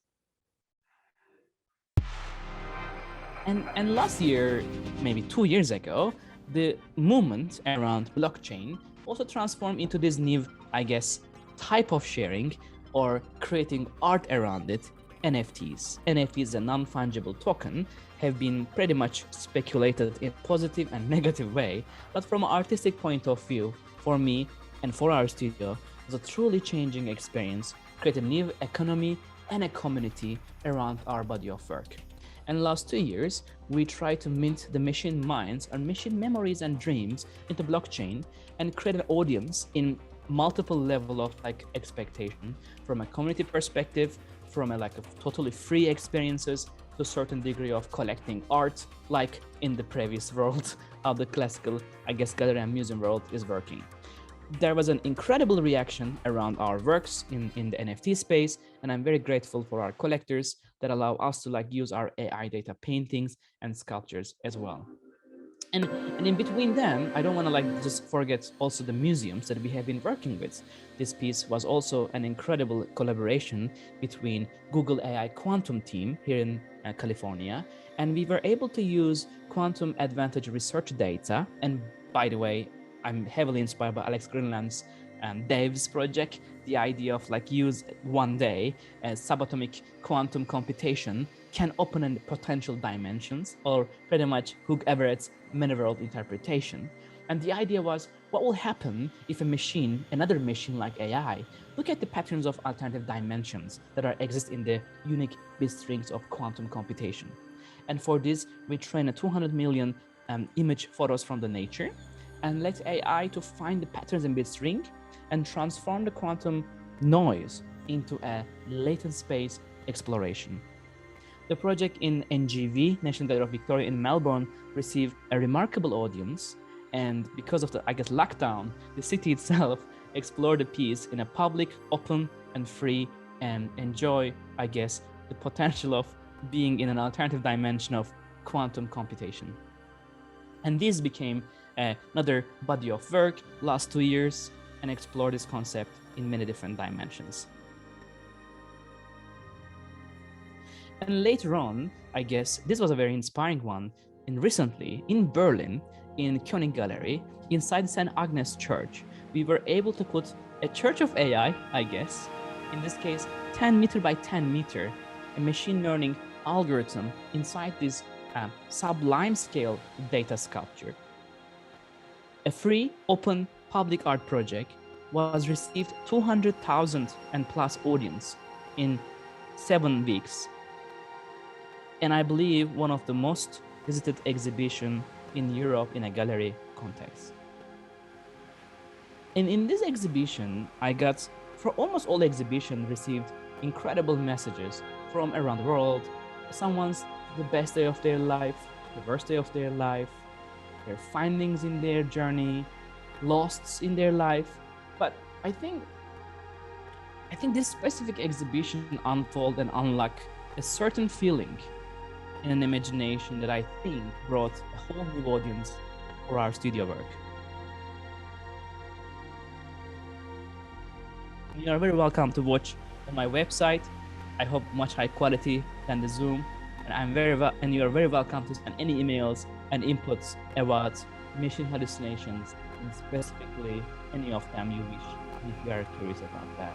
Speaker 2: And last year, maybe 2 years ago, the movement around blockchain also transformed into this new, I guess, type of sharing or creating art around it, NFTs. NFTs, a non-fungible token, have been pretty much speculated in a positive and negative way. But from an artistic point of view, for me and for our studio, it was a truly changing experience, create a new economy and a community around our body of work. And last 2 years, we tried to mint the machine minds and machine memories and dreams into blockchain and create an audience in multiple level of expectation from a community perspective, from a totally free experiences to a certain degree of collecting art, like in the previous world of the classical, I guess, gallery and museum world is working. There was an incredible reaction around our works in the NFT space, and I'm very grateful for our collectors that allow us to use our AI data paintings and sculptures as well. And in between them, I don't want to just forget also the museums that we have been working with. This piece was also an incredible collaboration between Google AI quantum team here in California, and we were able to use quantum advantage research data. And by the way, I'm heavily inspired by Alex Greenland's Dave's project, the idea of use one day subatomic quantum computation can open in potential dimensions, or pretty much Hugh Everett's many world interpretation. And the idea was, what will happen if a machine, another machine like AI, look at the patterns of alternative dimensions that exist in the unique bit strings of quantum computation. And for this, we train a 200 million image photos from the nature, and let AI to find the patterns in bit string and transform the quantum noise into a latent space exploration. The project in NGV, National Gallery of Victoria in Melbourne, received a remarkable audience, and because of the, lockdown, the city itself explored the piece in a public, open, and free, and enjoy, the potential of being in an alternative dimension of quantum computation. And this became another body of work last 2 years and explored this concept in many different dimensions. And later on, this was a very inspiring one. And recently in Berlin, in Koenig Gallery, inside St. Agnes Church, we were able to put a church of AI, in this case, 10 meter by 10 meter, a machine learning algorithm inside this sublime scale data sculpture. A free, open, public art project was received 200,000 and plus audience in 7 weeks. And I believe one of the most visited exhibition in Europe in a gallery context. And in this exhibition, I got, for almost all exhibitions, received incredible messages from around the world. Someone's the best day of their life, the worst day of their life, their findings in their journey, losts in their life. But I think this specific exhibition unfold and unlock a certain feeling in an imagination that I think brought a whole new audience for our studio work. You are very welcome to watch on my website. I hope much high quality than the Zoom, and you are very welcome to send any emails and inputs about machine hallucinations, and specifically any of them you wish, if you are curious about that.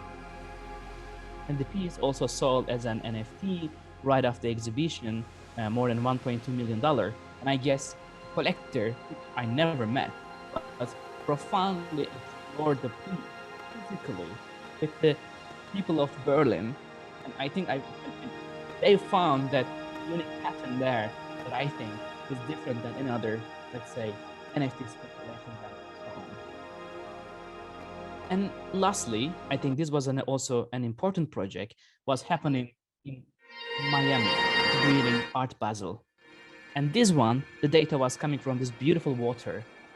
Speaker 2: And the piece also sold as an NFT right after the exhibition, more than $1.2 million. And I guess a collector I never met, but profoundly explored the piece physically with the people of Berlin. And I think they found that unique pattern there that I think is different than any other, let's say, NFT speculation that so on. And lastly, I think this was also an important project, was happening in Miami, Breathing Art Basel. And this one, the data was coming from this beautiful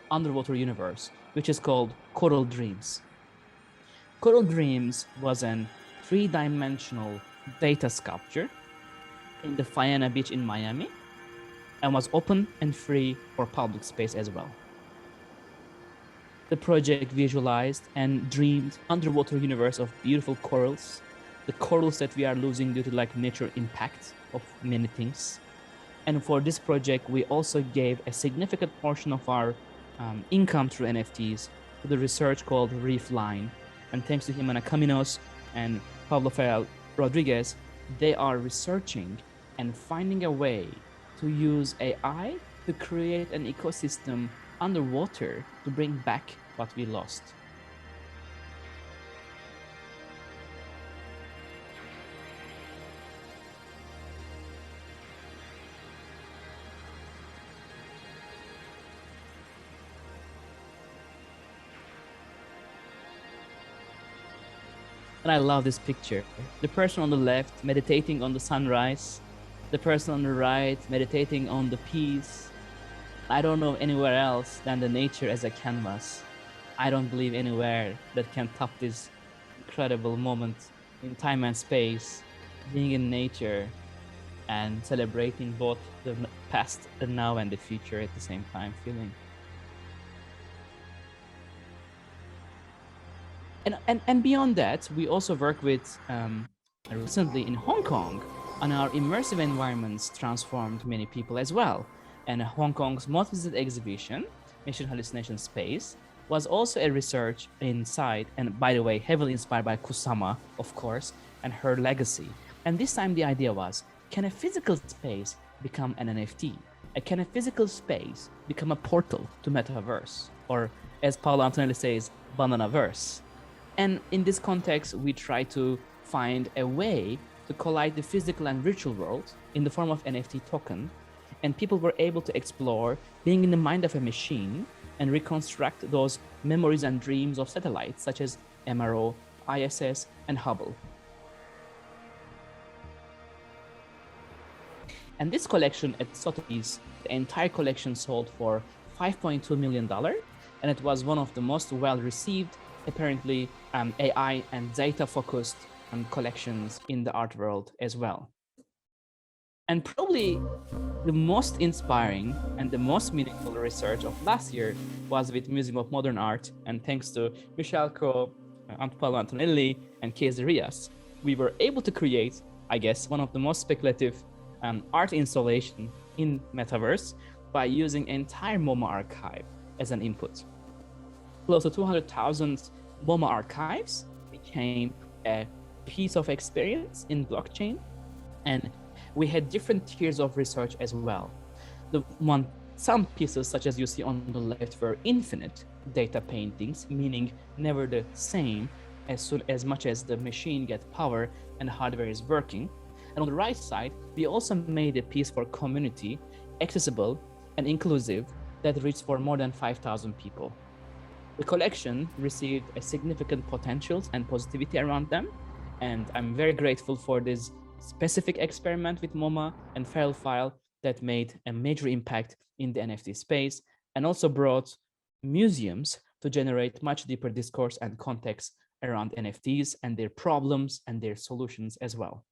Speaker 2: underwater universe, which is called Coral Dreams. Coral Dreams was an three-dimensional data sculpture in the Fayana Beach in Miami and was open and free for public space as well. The project visualized and dreamed underwater universe of beautiful corals, the corals that we are losing due to like nature impact of many things. And for this project, we also gave a significant portion of our income through NFTs to the research called Reefline. And thanks to Jimena Caminos and Pablo Ferral Rodriguez, they are researching and finding a way to use AI to create an ecosystem underwater to bring back what we lost. And I love this picture. The person on the left meditating on the sunrise, the person on the right meditating on the peace. I don't know anywhere else than the nature as a canvas. I don't believe anywhere that can top this incredible moment in time and space, being in nature and celebrating both the past, the now, and the future at the same time, feeling. And beyond that, we also work with recently in Hong Kong on our immersive environments transformed many people as well. And Hong Kong's most visited exhibition, Mission Hallucination Space, was also a research inside, and by the way, heavily inspired by Kusama, of course, and her legacy. And this time the idea was, can a physical space become an NFT? Can a physical space become a portal to metaverse? Or as Paolo Antonelli says, bananaverse. And in this context, we try to find a way to collide the physical and virtual world in the form of NFT token. And people were able to explore being in the mind of a machine and reconstruct those memories and dreams of satellites such as MRO, ISS, and Hubble. And this collection at Sotheby's, the entire collection sold for $5.2 million. And it was one of the most well-received, apparently AI and data-focused collections in the art world as well. And probably the most inspiring and the most meaningful research of last year was with Museum of Modern Art. And thanks to Michel Coe, Paolo Antonelli, and Casey Rias, we were able to create, I guess, one of the most speculative art installation in Metaverse by using entire MoMA archive as an input. Close to 200,000 MoMA archives became a piece of experience in blockchain. And we had different tiers of research as well. Some pieces, such as you see on the left, were infinite data paintings, meaning never the same as much as the machine gets power and the hardware is working. And on the right side, we also made a piece for community, accessible and inclusive, that reached for more than 5,000 people. The collection received a significant potentials and positivity around them. And I'm very grateful for this specific experiment with MoMA and Feral File that made a major impact in the NFT space and also brought museums to generate much deeper discourse and context around NFTs and their problems and their solutions as well.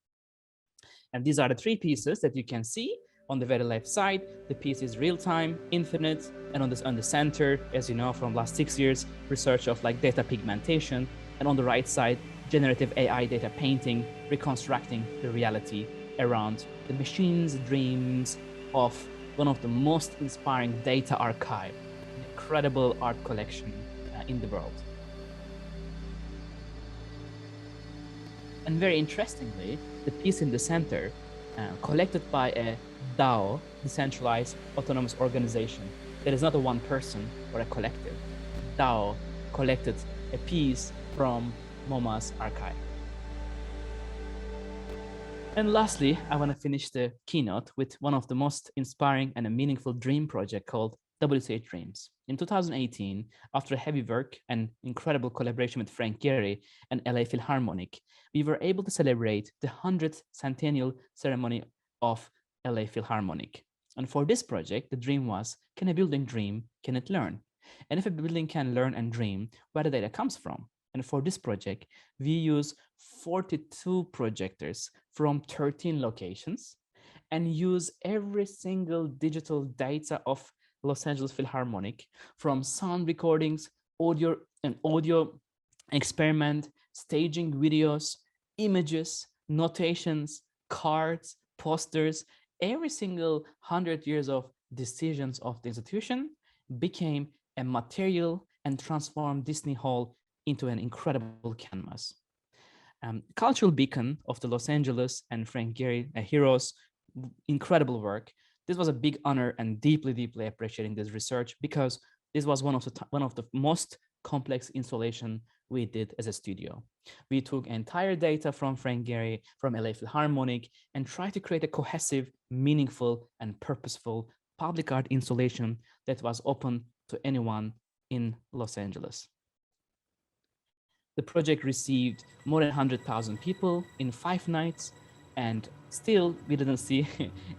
Speaker 2: And these are the three pieces that you can see. On the very left side, the piece is real-time, infinite, and on the center, as you know from last 6 years, research of like data pigmentation, and on the right side, generative AI data painting, reconstructing the reality around the machine's dreams of one of the most inspiring data archive, an incredible art collection in the world. And very interestingly, the piece in the center, collected by a DAO, decentralized autonomous organization, that is not a one person or a collective. DAO collected a piece from MoMA's archive. And lastly, I want to finish the keynote with one of the most inspiring and a meaningful dream project called WCA Dreams. In 2018, after heavy work and incredible collaboration with Frank Gehry and LA Philharmonic, we were able to celebrate the 100th centennial ceremony of LA Philharmonic. And for this project, the dream was, can a building dream? Can it learn? And if a building can learn and dream, where the data comes from? And for this project, we use 42 projectors from 13 locations and use every single digital data of Los Angeles Philharmonic, from sound recordings, audio experiment, staging videos, images, notations, cards, posters. Every single 100 years of decisions of the institution became a material and transformed Disney Hall into an incredible canvas. Cultural beacon of the Los Angeles and Frank Gehry heroes, incredible work. This was a big honor and deeply, deeply appreciating this research, because this was one of the most complex installation we did as a studio. We took entire data from Frank Gehry, from LA Philharmonic, and tried to create a cohesive, meaningful, and purposeful public art installation that was open to anyone in Los Angeles. The project received more than 100,000 people in 5 nights, and still we didn't see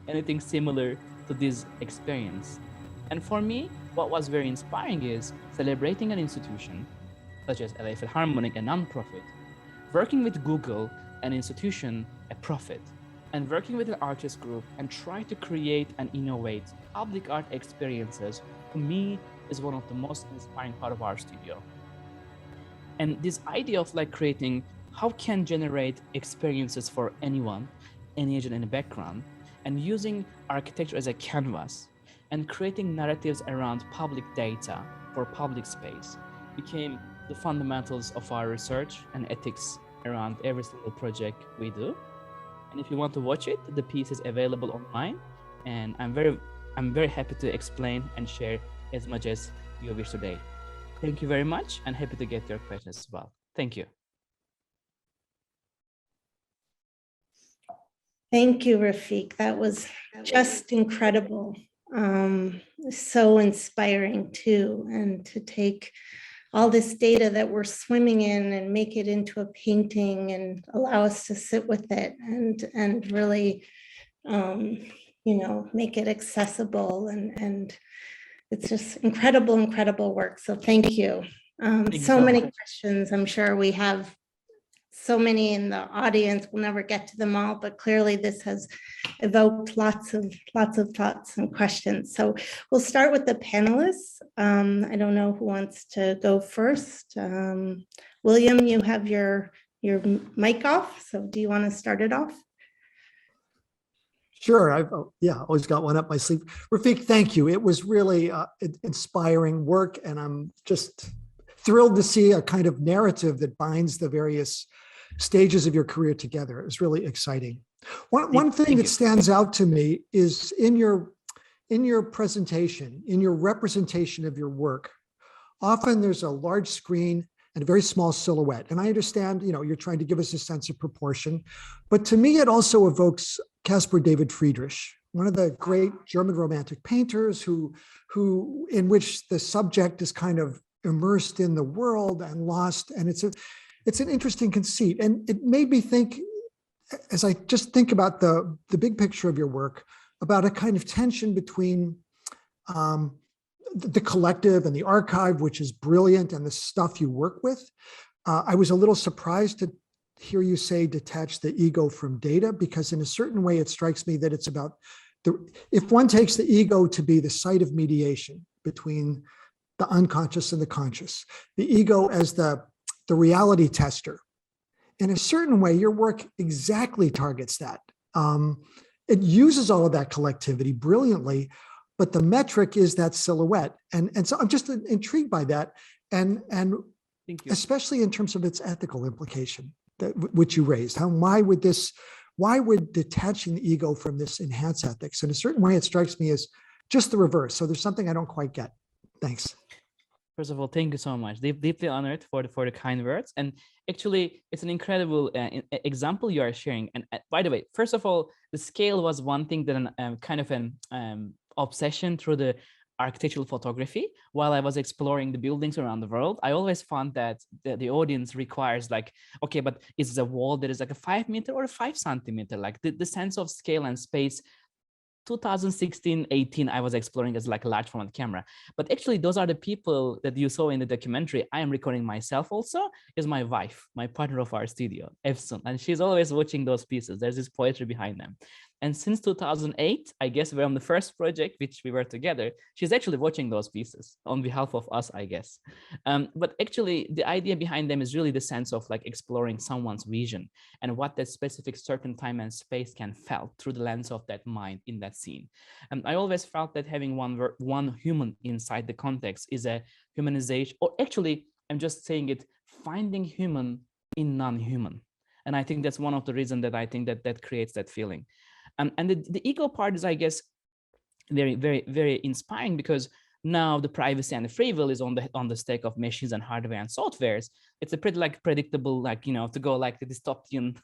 Speaker 2: anything similar to this experience. And for me, what was very inspiring is celebrating an institution such as LA Philharmonic, a nonprofit, working with Google, an institution, a profit, and working with an artist group and try to create and innovate public art experiences, to me, is one of the most inspiring part of our studio. And this idea of like creating how can generate experiences for anyone, any age and any background, and using architecture as a canvas and creating narratives around public data for public space became the fundamentals of our research and ethics around every single project we do. And if you want to watch it, the piece is available online, and I'm very happy to explain and share as much as you wish today. Thank you very much, and happy to get your questions as well. Thank you.
Speaker 1: Thank you, Refik. That was just incredible. So inspiring too, and to take all this data that we're swimming in and make it into a painting and allow us to sit with it and really, make it accessible, and it's just incredible work. So thank you. So many questions. I'm sure we have so many in the audience. We'll never get to them all, but clearly this has evoked lots of thoughts and questions. So we'll start with the panelists. I don't know who wants to go first. William, you have your mic off. So do you want to start it off?
Speaker 3: Sure. I've always got one up my sleeve. Refik, thank you. It was really inspiring work, and I'm just thrilled to see a kind of narrative that binds the various stages of your career together. It was really exciting. One thing that stands out to me is in your presentation, in your representation of your work, often there's a large screen and a very small silhouette. And I understand, you're trying to give us a sense of proportion, but to me, it also evokes Caspar David Friedrich, one of the great German romantic painters in which the subject is kind of immersed in the world and lost. And it's an interesting conceit. And it made me think, as I just think about the big picture of your work, about a kind of tension between the collective and the archive, which is brilliant, and the stuff you work with. I was a little surprised to hear you say detach the ego from data, because in a certain way, it strikes me that it's about if one takes the ego to be the site of mediation between the unconscious and the conscious, the ego as the reality tester. In a certain way, your work exactly targets that. It uses all of that collectivity brilliantly, but the metric is that silhouette. And so I'm just intrigued by that. And especially in terms of its ethical implication, which you raised. Why would detaching the ego from this enhance ethics? In a certain way, it strikes me as just the reverse. So there's something I don't quite get. Thanks.
Speaker 2: First of all, thank you so much. Deeply honored for the kind words. And actually, it's an incredible example you are sharing. And by the way, first of all, the scale was one thing that kind of an obsession through the architectural photography. While I was exploring the buildings around the world, I always found that the audience requires like, okay, but is the wall that is like a 5 meter or a 5 centimeter? Like the sense of scale and space 2016, 18, I was exploring as like a large format camera. But actually, those are the people that you saw in the documentary. I am recording myself also, is my wife, my partner of our studio, Efsun. And she's always watching those pieces. There's this poetry behind them. And since 2008, I guess we're on the first project, which we were together, she's actually watching those pieces on behalf of us, I guess. But actually, the idea behind them is really the sense of like exploring someone's vision and what that specific certain time and space can felt through the lens of that mind in that scene. And I always felt that having one human inside the context is a humanization, or actually, I'm just saying it, finding human in non-human. And I think that's one of the reasons that I think that creates that feeling. And the ego part is, I guess, very, very, very inspiring, because now the privacy and the free will is on the stake of machines and hardware and softwares. It's a pretty like predictable, like, to go like the dystopian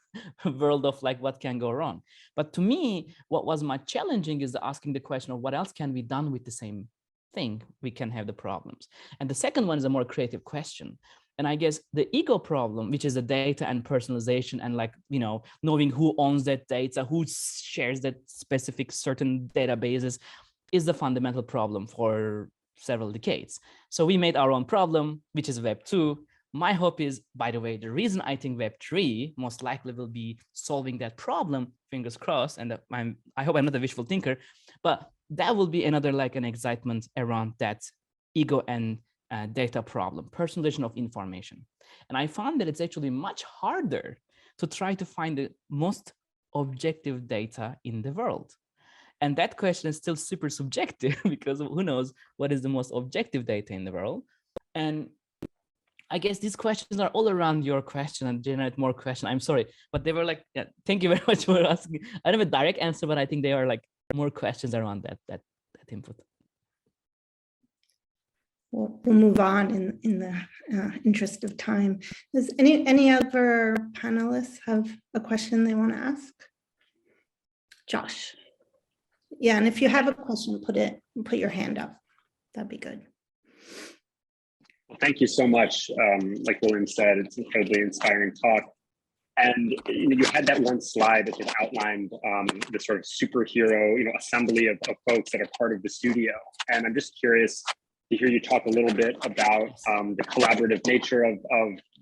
Speaker 2: world of like what can go wrong. But to me, what was much challenging is asking the question of what else can be done with the same thing. We can have the problems. And the second one is a more creative question. And I guess the ego problem, which is the data and personalization and like, knowing who owns that data, who shares that specific certain databases, is the fundamental problem for several decades. So we made our own problem, which is Web 2. My hope is, by the way, the reason I think Web 3 most likely will be solving that problem, fingers crossed, and I hope I'm not a wishful thinker, but that will be another like an excitement around that ego and data problem, personalization of information. And I found that it's actually much harder to try to find the most objective data in the world. And that question is still super subjective because who knows what is the most objective data in the world. And I guess these questions are all around your question and generate more questions. I'm sorry, but they were like, yeah, thank you very much for asking. I don't have a direct answer, but I think they are like more questions around that input.
Speaker 1: We'll move on in the interest of time. Does any other panelists have a question they want to ask? Josh. Yeah, and if you have a question, put your hand up. That'd be good.
Speaker 4: Well, thank you so much. Like William said, it's an incredibly inspiring talk. And you had that one slide that had outlined the sort of superhero, assembly of folks that are part of the studio. And I'm just curious to hear you talk a little bit about the collaborative nature of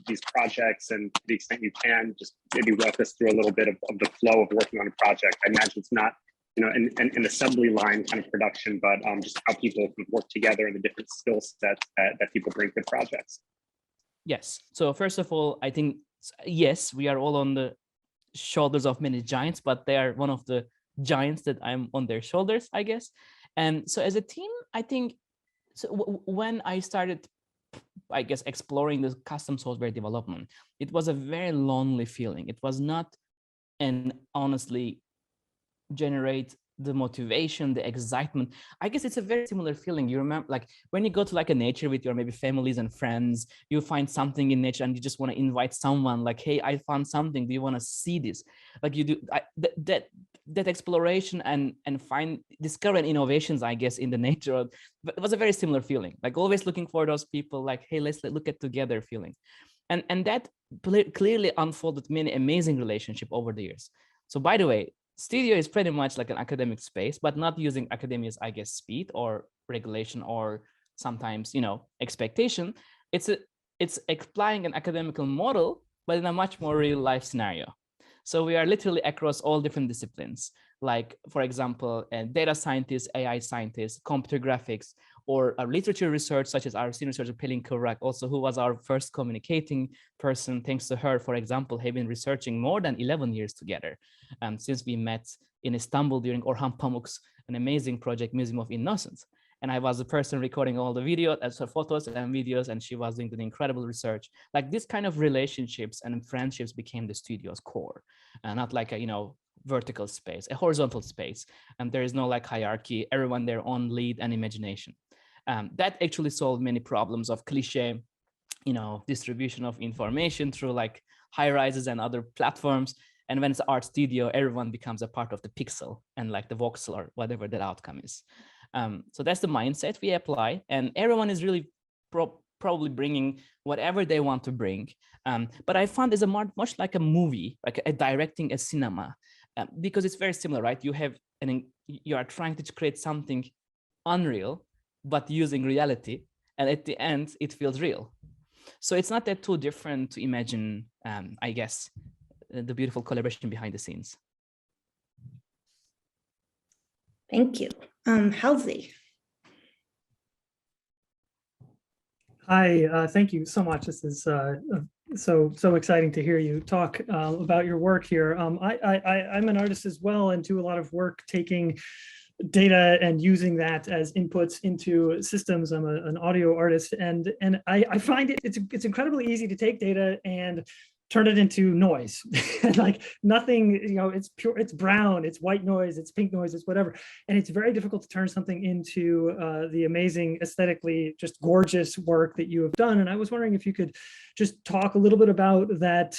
Speaker 4: these projects, and to the extent you can, just maybe walk us through a little bit of the flow of working on a project. I imagine it's not an assembly line kind of production, but just how people can work together and the different skill sets that people bring to projects.
Speaker 2: Yes. So first of all, I think, yes, we are all on the shoulders of many giants, but they are one of the giants that I'm on their shoulders, I guess. And so as a team, I think, so when I started, I guess, exploring the custom software development, it was a very lonely feeling. It was not, and honestly, generate the motivation, the excitement. I guess it's a very similar feeling. You remember, like when you go to like a nature with your maybe families and friends, you find something in nature and you just want to invite someone like, hey, I found something. Do you want to see this? Like you do that exploration and discovering innovations, I guess, in the nature. But it was a very similar feeling, like always looking for those people like, hey, let's look at together feeling. And that clearly unfolded many amazing relationships over the years. So by the way, studio is pretty much like an academic space, but not using academia's, I guess, speed or regulation or sometimes, expectation. It's applying an academical model, but in a much more real life scenario. So we are literally across all different disciplines, like, for example, data scientists, AI scientists, computer graphics, or literature research, such as our senior researcher, Pelin Kıvrak, also who was our first communicating person. Thanks to her, for example, have been researching more than 11 years together since we met in Istanbul during Orhan Pamuk's an amazing project, Museum of Innocence. And I was the person recording all the video, photos and videos, and she was doing the incredible research. Like this kind of relationships and friendships became the studio's core, not like a, vertical space, a horizontal space. And there is no like hierarchy, everyone their own lead and imagination. That actually solved many problems of cliche, distribution of information through like high rises and other platforms. And when it's art studio, everyone becomes a part of the pixel and like the voxel or whatever that outcome is. So that's the mindset we apply, and everyone is really probably bringing whatever they want to bring. But I found it's much like a movie, like a directing a cinema, because it's very similar, right? You have you are trying to create something unreal, but using reality. And at the end, it feels real. So it's not that too different to imagine, I guess, the beautiful collaboration behind the scenes.
Speaker 1: Thank you. Halsey.
Speaker 5: Hi, thank you so much. This is so exciting to hear you talk about your work here. I'm an artist as well and do a lot of work taking data and using that as inputs into systems. I'm an audio artist, and I find it's incredibly easy to take data and turn it into noise. And like nothing, it's pure, it's brown, it's white noise, it's pink noise, it's whatever. And it's very difficult to turn something into the amazing, aesthetically just gorgeous work that you have done. And I was wondering if you could just talk a little bit about that,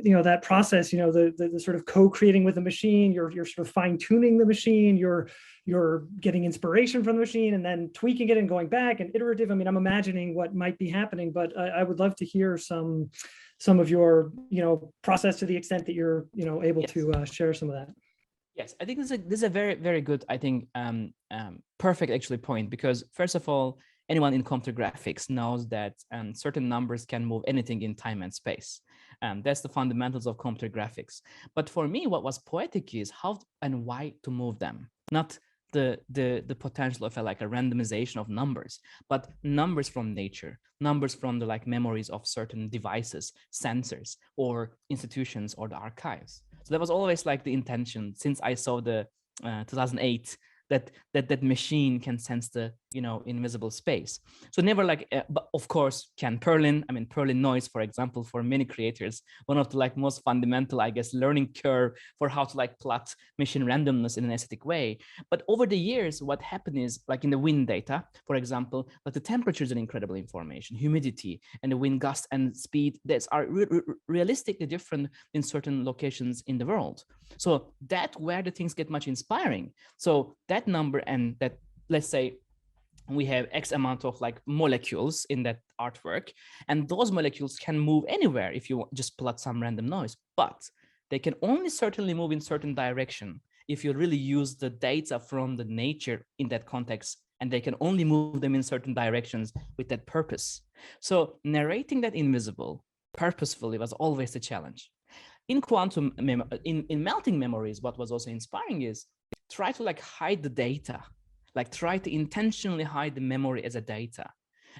Speaker 5: that process, the sort of co-creating with the machine, you're sort of fine tuning the machine, you're getting inspiration from the machine and then tweaking it and going back and iterative. I mean, I'm imagining what might be happening, but I would love to hear some of your, process to the extent that you're, able to share some of that.
Speaker 2: Yes, I think this is a very, very good, I think, perfect actually point, because first of all, anyone in computer graphics knows that certain numbers can move anything in time and space. That's the fundamentals of computer graphics. But for me, what was poetic is how and why to move them, not the potential of a randomization of numbers, but numbers from nature, numbers from the memories of certain devices, sensors, or institutions, or the archives. So that was always the intention since I saw the 2008 that machine can sense the invisible space. So never but of course can Perlin. I mean, Perlin noise, for example, for many creators, one of the most fundamental, I guess, learning curve for how to plot machine randomness in an aesthetic way. But over the years, what happened is in the wind data, for example, the temperature is an incredible information, humidity and the wind gust and speed that are realistically different in certain locations in the world. So that's where the things get much inspiring. So that number and that, let's say we have X amount of molecules in that artwork, and those molecules can move anywhere if you just plot some random noise, but they can only certainly move in certain direction if you really use the data from the nature in that context, and they can only move them in certain directions with that purpose. So narrating that invisible purposefully was always the challenge. In quantum, in melting memories, what was also inspiring is try to hide the data, try to intentionally hide the memory as a data.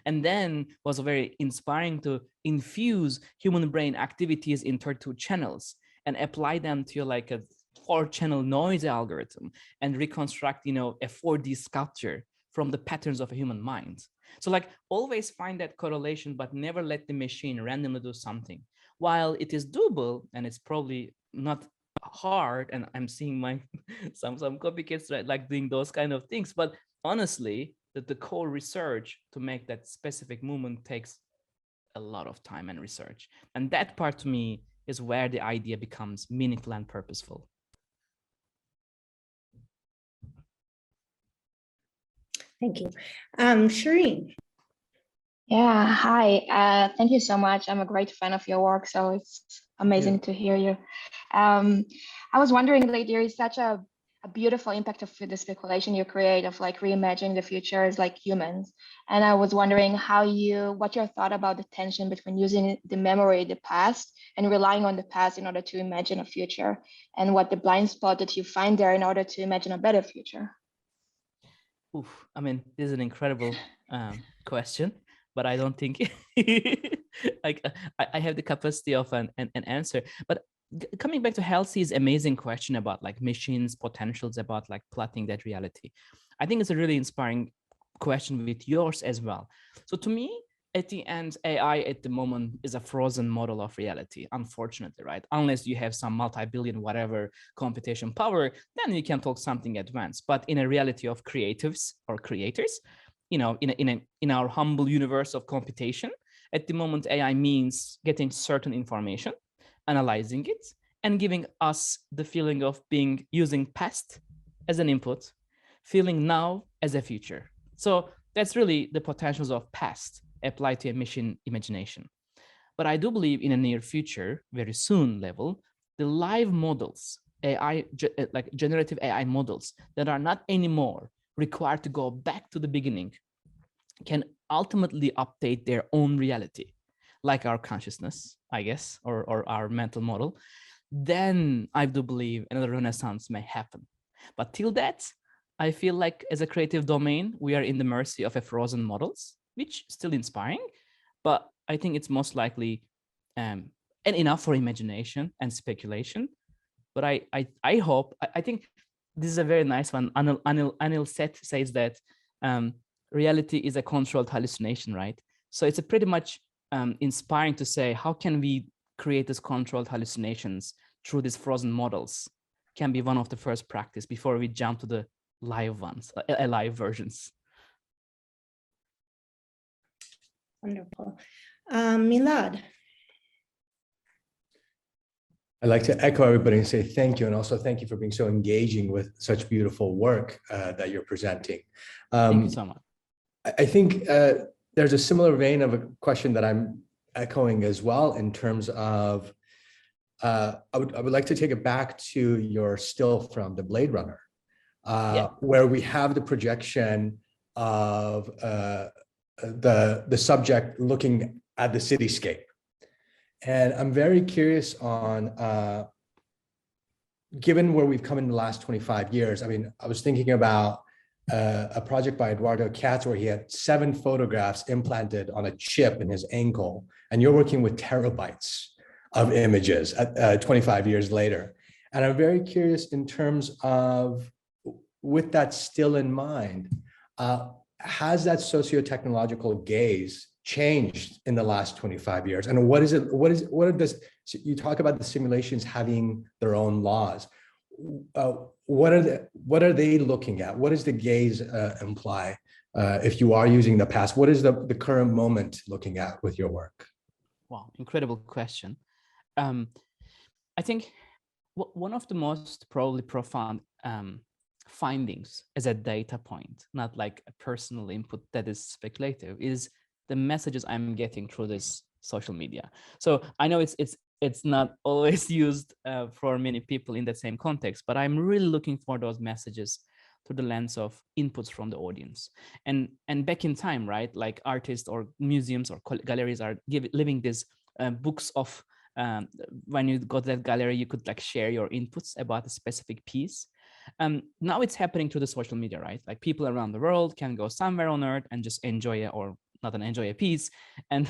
Speaker 2: And then was very inspiring to infuse human brain activities in 32 channels and apply them to a 4-channel noise algorithm and reconstruct, a 4D sculpture from the patterns of a human mind. So always find that correlation, but never let the machine randomly do something. While it is doable, and it's probably not hard, and I'm seeing my some copycats doing those kind of things, but honestly, the core research to make that specific movement takes a lot of time and research, and that part to me is where the idea becomes meaningful and purposeful.
Speaker 1: Thank you. Shireen.
Speaker 6: Yeah, hi. Thank you so much. I'm a great fan of your work, so it's amazing to hear you. I was wondering, there is such a beautiful impact of the speculation you create of reimagining the future as humans. And I was wondering what your thought about the tension between using the memory of the past and relying on the past in order to imagine a future, and what the blind spot that you find there in order to imagine a better future.
Speaker 2: Oof, I mean, this is an incredible question, but I don't think I have the capacity of an answer. But coming back to Halsey's amazing question about machines' potentials about plotting that reality, I think it's a really inspiring question with yours as well. So to me, at the end, AI at the moment is a frozen model of reality, unfortunately, right? Unless you have some multi-billion whatever computation power, then you can talk something advanced. But in a reality of creatives or creators, in our humble universe of computation, at the moment, AI means getting certain information, analyzing it, and giving us the feeling of using past as an input, feeling now as a future. So that's really the potentials of past applied to a machine imagination. But I do believe in a near future, very soon level, the live models like generative AI models that are not anymore required to go back to the beginning can ultimately update their own reality, like our consciousness, I guess, or our mental model, then I do believe another renaissance may happen. But till that, I feel like as a creative domain, we are in the mercy of a frozen models, which is still inspiring, but I think it's most likely and enough for imagination and speculation. But I hope, I think this is a very nice one. Anil Seth says that reality is a controlled hallucination, right? So it's a pretty much inspiring to say, how can we create these controlled hallucinations through these frozen models? Can be one of the first practice before we jump to the live ones, live versions.
Speaker 1: Wonderful. Milad.
Speaker 7: I'd like to echo everybody and say thank you. And also thank you for being so engaging with such beautiful work that you're presenting.
Speaker 2: Thank you so much.
Speaker 7: I think there's a similar vein of a question that I'm echoing as well in terms of, I would like to take it back to your still from the Blade Runner, where we have the projection of the subject looking at the cityscape. And I'm very curious on, given where we've come in the last 25 years, I mean, I was thinking about a project by Eduardo Katz where he had 7 photographs implanted on a chip in his ankle, and you're working with terabytes of images 25 years later. And I'm very curious in terms of, with that still in mind, has that socio-technological gaze changed in the last 25 years? And what does, you talk about the simulations having their own laws. What are they looking at? What does the gaze imply? If you are using the past, what is the current moment looking at with your work?
Speaker 2: Wow, incredible question. I think one of the most probably profound findings as a data point, not like a personal input that is speculative, is the messages I'm getting through this social media. So I know it's not always used for many people in that same context, but I'm really looking for those messages through the lens of inputs from the audience. And back in time, right, like artists or museums or galleries are living these books of, when you go to that gallery, you could like share your inputs about a specific piece. Now it's happening through the social media, right? Like people around the world can go somewhere on earth and just enjoy it, or not enjoy a piece, and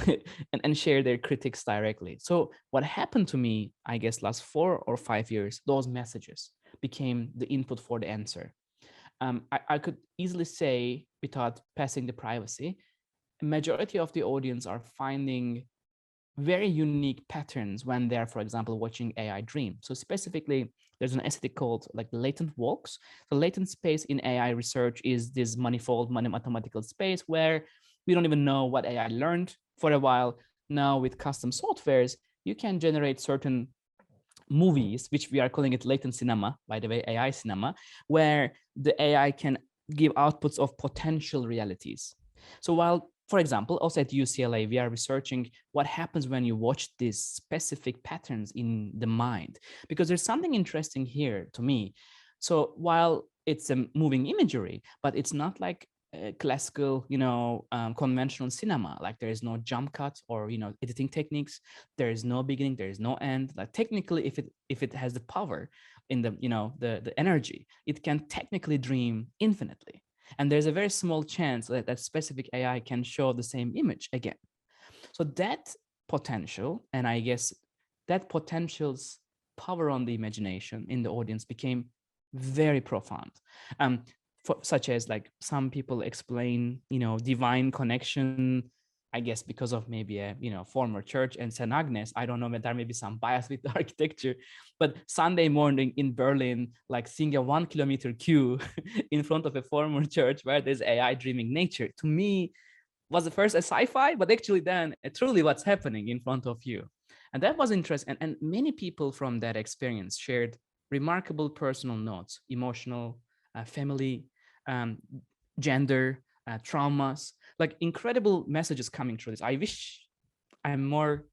Speaker 2: and share their critics directly. So what happened to me, I guess, last 4 or 5 years, those messages became the input for the answer. I could easily say, without passing the privacy, a majority of the audience are finding very unique patterns when they're, for example, watching AI Dream. So specifically, there's an aesthetic called like latent walks. So latent space in AI research is this manifold mathematical space where we don't even know what AI learned for a while. Now with custom softwares, you can generate certain movies, which we are calling it latent cinema, by the way, AI cinema, where the AI can give outputs of potential realities. So while, for example, also at UCLA, we are researching what happens when you watch these specific patterns in the mind, because there's something interesting here to me. So while it's a moving imagery, but it's not like classical, conventional cinema. Like there is no jump cuts or, editing techniques. There is no beginning, there is no end. Like technically, if it has the power in the, the energy, it can technically dream infinitely. And there's a very small chance that that specific AI can show the same image again. So that potential, and I guess that potential's power on the imagination in the audience became very profound. Such as like some people explain, divine connection, I guess because of maybe a, former church in St. Agnes. I don't know, but there may be some bias with the architecture, but Sunday morning in Berlin, like seeing a 1 kilometer queue in front of a former church where there's AI dreaming nature, to me was at first a sci-fi, but actually then truly what's happening in front of you. And that was interesting. And many people from that experience shared remarkable personal notes, emotional, family, gender, traumas, like incredible messages coming through this. I wish I'm more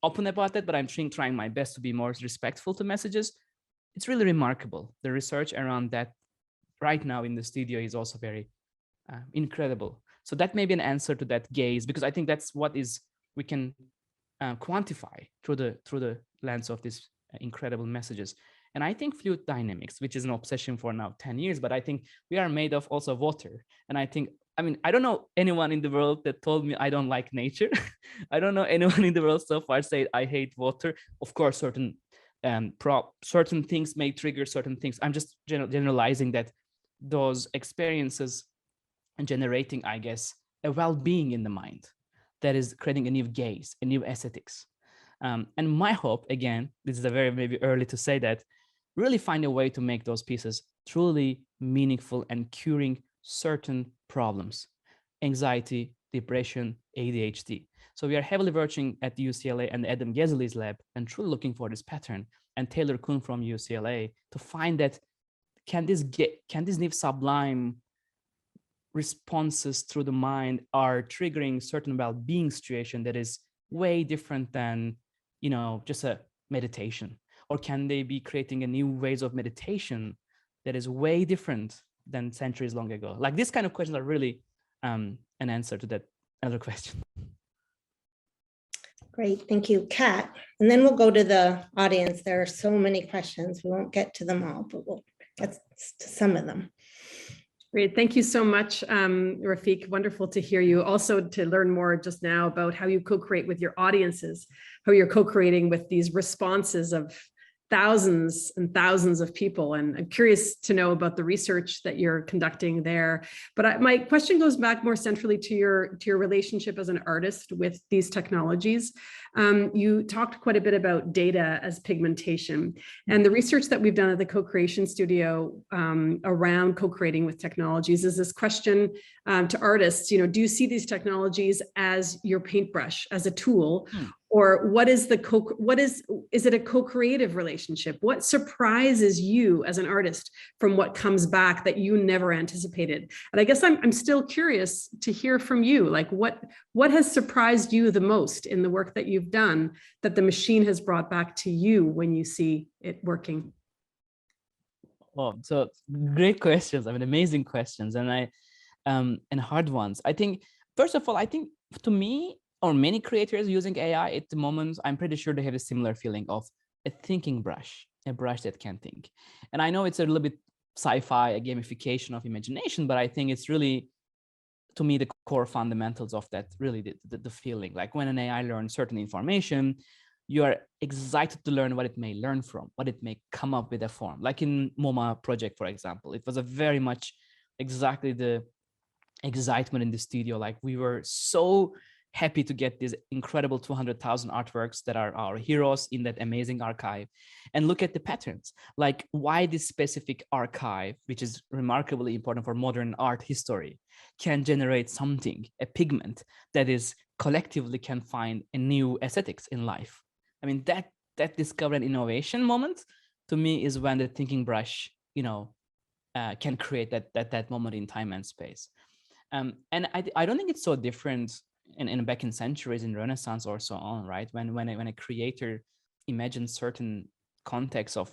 Speaker 2: open about that, but I'm trying my best to be more respectful to messages. it's really remarkable. The research around that right now in the studio is also very incredible. So that may be an answer to that gaze, because I think that's what we can quantify through the lens of these incredible messages. And I think fluid dynamics, which is an obsession for now 10 years, but I think we are made of also water. And I mean, I don't know anyone in the world that told me I don't like nature. I don't know anyone in the world so far say I hate water. Of course, certain things may trigger certain things. I'm just generalizing that those experiences and generating, I guess, a well-being in the mind that is creating a new gaze, a new aesthetics. And my hope, again, this is a very maybe early to say that, really find a way to make those pieces truly meaningful and curing certain problems, anxiety, depression, ADHD. So we are heavily working at UCLA and Adam Ghezali's lab and truly looking for this pattern, and Taylor Kuhn from UCLA to find that can these new sublime responses through the mind are triggering certain well-being situation that is way different than, just a meditation, or can they be creating a new ways of meditation that is way different than centuries long ago? Like, these kind of questions are really an answer to that other question.
Speaker 1: Great, thank you, Kat. And then we'll go to the audience. There are so many questions. We won't get to them all, but we'll get to some of them.
Speaker 8: Great. Thank you so much, Refik. Wonderful to hear you. Also to learn more just now about how you co-create with your audiences, how you're co-creating with these responses of thousands and thousands of people. And I'm curious to know about the research that you're conducting there. But my question goes back more centrally to your relationship as an artist with these technologies. You talked quite a bit about data as pigmentation, and the research that we've done at the Co-Creation Studio around co-creating with technologies is this question to artists, do you see these technologies as your paintbrush, as a tool? Or is it a co-creative relationship? What surprises you as an artist from what comes back that you never anticipated? And I guess I'm still curious to hear from you, like what has surprised you the most in the work that you've done that the machine has brought back to you when you see it working?
Speaker 2: Oh, so great questions. I mean, amazing questions, and hard ones. I think, first of all, to me, or many creators using AI at the moment, I'm pretty sure they have a similar feeling of a thinking brush, a brush that can think. And I know it's a little bit sci-fi, a gamification of imagination, but I think it's really, to me, the core fundamentals of that, really the feeling. Like when an AI learns certain information, you are excited to learn what it may learn from, what it may come up with a form. Like in MoMA project, for example, it was a very much exactly the excitement in the studio. Like we were so happy to get these incredible 200,000 artworks that are our heroes in that amazing archive, and look at the patterns, like why this specific archive, which is remarkably important for modern art history, can generate something, a pigment that is collectively can find a new aesthetics in life. I mean, that discovery and innovation moment to me is when the thinking brush, can create that moment in time and space. And I don't think it's so different in back in centuries in Renaissance or so on, right? When a creator imagines certain contexts of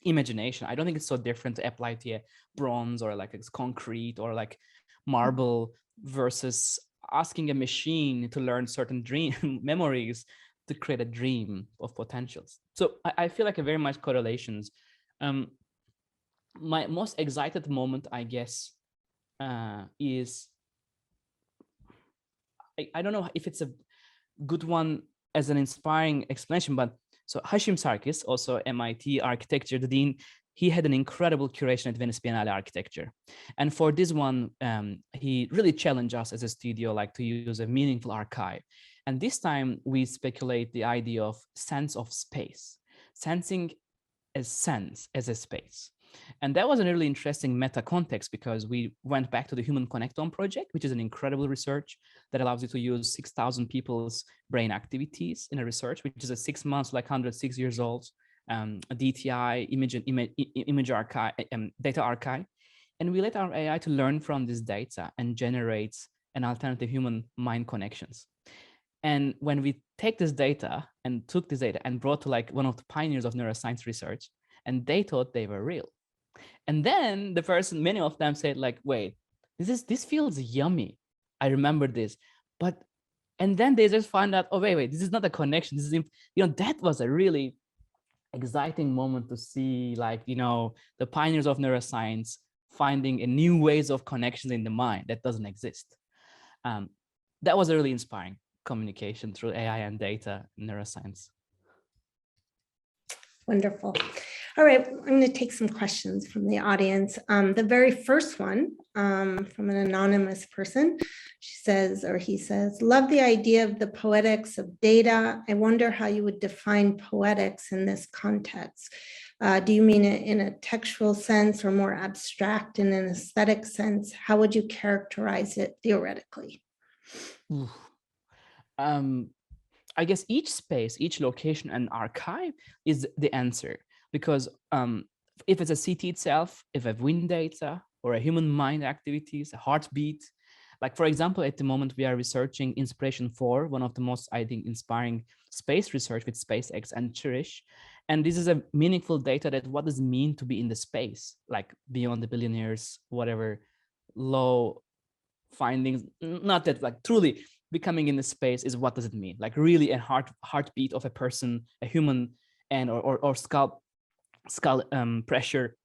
Speaker 2: imagination, I don't think it's so different to apply to a bronze or like it's concrete or like marble versus asking a machine to learn certain dream memories to create a dream of potentials. So I feel like a very much correlations. My most excited moment, I guess, is, I don't know if it's a good one as an inspiring explanation, but so Hashim Sarkis, also MIT architecture, the dean, he had an incredible curation at Venice Biennale Architecture. And for this one, he really challenged us as a studio, like to use a meaningful archive. And this time we speculate the idea of sense of space, sensing as sense as a space. And that was a really interesting meta context because we went back to the Human Connectome project, which is an incredible research that allows you to use 6,000 people's brain activities in a research, which is a 6 months, like 106 years old, a DTI image archive, data archive. And we let our AI to learn from this data and generate an alternative human mind connections. And when we take this data and took this data and brought to like one of the pioneers of neuroscience research, and they thought they were real. And then many of them said like, wait, this feels yummy. I remember this, and then they just find out, oh, wait, this is not a connection. This is, that was a really exciting moment to see, like, the pioneers of neuroscience finding a new ways of connections in the mind that doesn't exist. That was a really inspiring communication through AI and data in neuroscience.
Speaker 1: Wonderful. All right, I'm going to take some questions from the audience. The very first one from an anonymous person, she says, or he says, love the idea of the poetics of data. I wonder how you would define poetics in this context. Do you mean it in a textual sense or more abstract in an aesthetic sense? How would you characterize it theoretically?
Speaker 2: I guess each space, each location and archive is the answer, because if it's a city itself, if a wind data or a human mind activities, a heartbeat, like for example, at the moment we are researching Inspiration 4, one of the most, I think, inspiring space research with SpaceX and Cherish. And this is a meaningful data that what does it mean to be in the space, like beyond the billionaires, whatever low findings, not that like truly becoming in the space is what does it mean, like really a heartbeat of a person, a human, and or skull pressure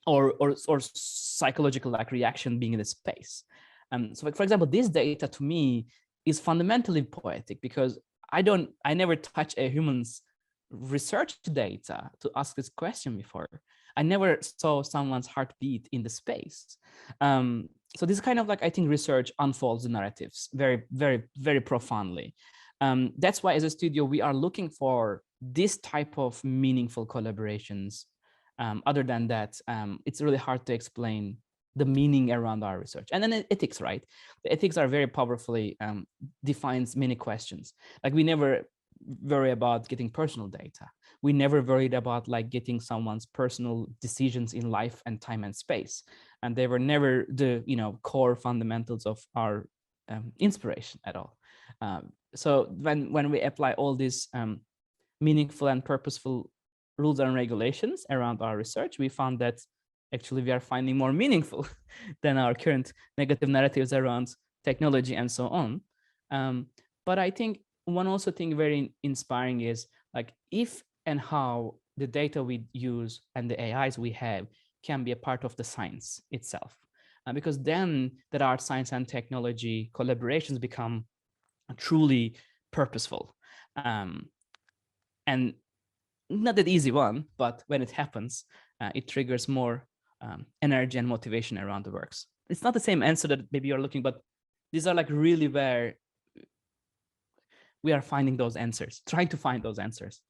Speaker 2: or psychological like reaction being in the space. So like, for example, this data to me is fundamentally poetic, because I never touch a human's research data to ask this question before. I never saw someone's heartbeat in the space. So this kind of like, I think research unfolds the narratives very, very, very profoundly. That's why as a studio, we are looking for this type of meaningful collaborations. Other than that, it's really hard to explain the meaning around our research. And then ethics, right? The ethics are very powerfully defines many questions. Like we never worry about getting personal data. We never worried about like getting someone's personal decisions in life and time and space. And they were never the core fundamentals of our inspiration at all. So when we apply all these meaningful and purposeful rules and regulations around our research, we found that actually we are finding more meaningful than our current negative narratives around technology and so on. But I think one also thing very inspiring is like if and how the data we use and the AIs we have can be a part of the science itself. Because then that our science and technology collaborations become truly purposeful. And not that easy one, but when it happens, it triggers more energy and motivation around the works. It's not the same answer that maybe you're looking, but these are like really where we are finding those answers, trying to find those answers.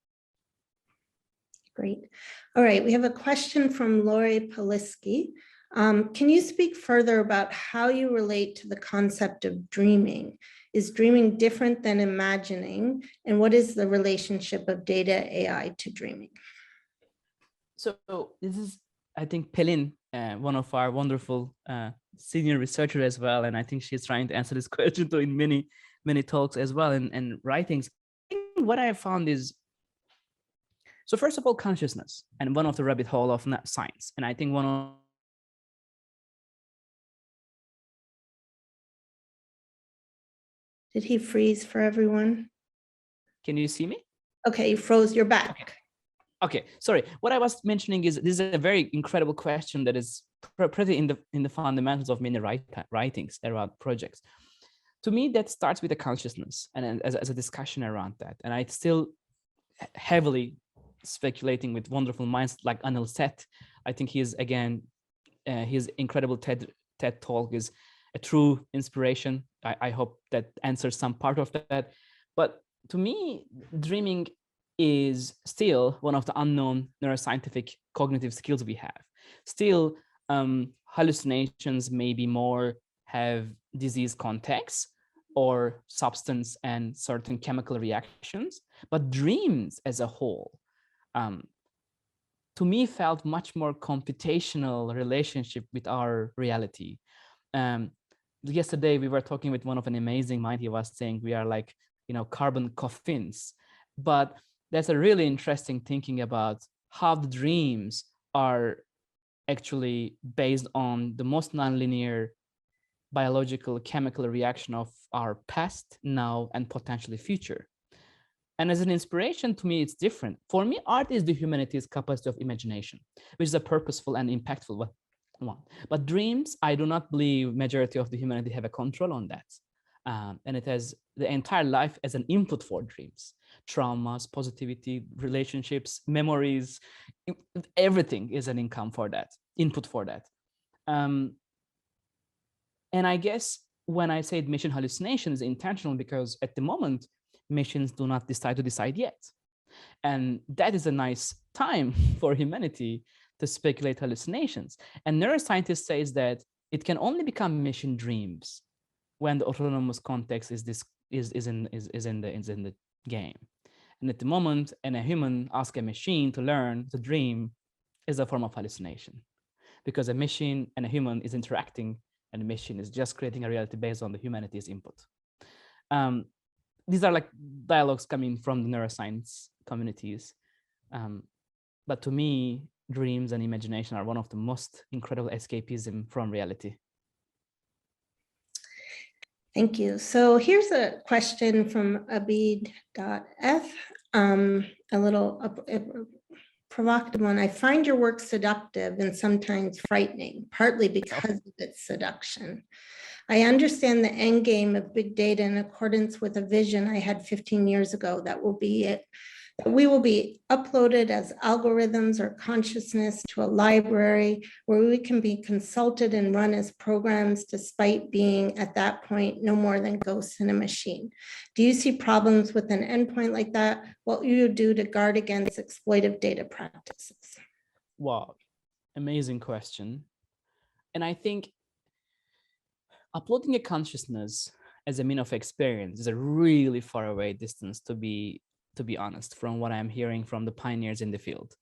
Speaker 1: Great. All right, we have a question from Lori Poliski. Can you speak further about how you relate to the concept of dreaming? Is dreaming different than imagining? And what is the relationship of data AI to dreaming? So
Speaker 2: this is, I think, Pelin, one of our wonderful senior researchers as well. And I think she's trying to answer this question too in many talks as well and writings. I think what I have found is, so first of all, consciousness, and one of the rabbit hole of science. And I think one of
Speaker 1: Did he freeze for everyone?
Speaker 2: Can you see me?
Speaker 1: Okay, you froze, you're back.
Speaker 2: Okay, sorry. What I was mentioning is this is a very incredible question that is pretty in the fundamentals of many writings around projects. To me, that starts with the consciousness and as a discussion around that. And I still heavily speculating with wonderful minds like Anil Seth. I think he's again, his incredible TED talk is a true inspiration. I hope that answers some part of that. But to me, dreaming is still one of the unknown neuroscientific cognitive skills we have. Still, hallucinations maybe more have disease contexts or substance and certain chemical reactions, but dreams as a whole, to me, felt much more computational relationship with our reality. Yesterday, we were talking with one of an amazing mind. He was saying we are like, carbon coffins, but that's a really interesting thinking about how the dreams are actually based on the most nonlinear biological chemical reaction of our past, now, and potentially future. And as an inspiration, to me, it's different. For me, art is the humanity's capacity of imagination, which is a purposeful and impactful one. But dreams, I do not believe majority of the humanity have a control on that. And it has the entire life as an input for dreams, traumas, positivity, relationships, memories, everything is an income for that, input for that. And I guess when I said mission hallucination is intentional because at the moment, missions do not decide yet. And that is a nice time for humanity to speculate hallucinations. And neuroscientists says that it can only become mission dreams when the autonomous context is in the game. And at the moment, and a human asks a machine to learn to dream is a form of hallucination, because a machine and a human is interacting, and the machine is just creating a reality based on the humanity's input. These are like dialogues coming from the neuroscience communities. But to me, dreams and imagination are one of the most incredible escapism from reality.
Speaker 1: Thank you. So here's a question from Abid.f, a little provocative one. I find your work seductive and sometimes frightening, partly because of its seduction. I understand the end game of big data in accordance with a vision I had 15 years ago that we will be uploaded as algorithms or consciousness to a library where we can be consulted and run as programs despite being at that point no more than ghosts in a machine. Do you see problems with an endpoint like that? What will you do to guard against exploitive data practices?
Speaker 2: Wow, amazing question. And I think uploading a consciousness as a mean of experience is a really far away distance, to be honest, from what I'm hearing from the pioneers in the field.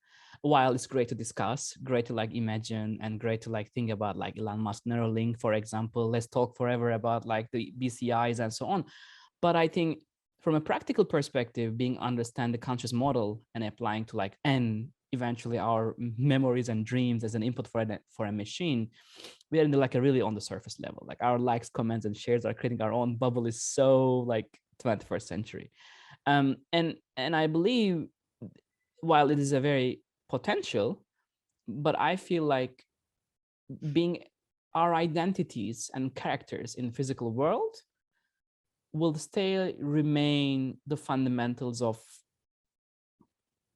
Speaker 2: While it's great to discuss, great to like imagine, and great to like think about like Elon Musk Neuralink, for example, let's talk forever about like the BCIs and so on. But I think from a practical perspective, being understand the conscious model and applying to like, and eventually our memories and dreams as an input for a machine, we are in the, like a really on the surface level. Like our likes, comments, and shares are creating our own bubble is so like 21st century. And I believe while it is a very potential, but I feel like being our identities and characters in physical world will remain the fundamentals of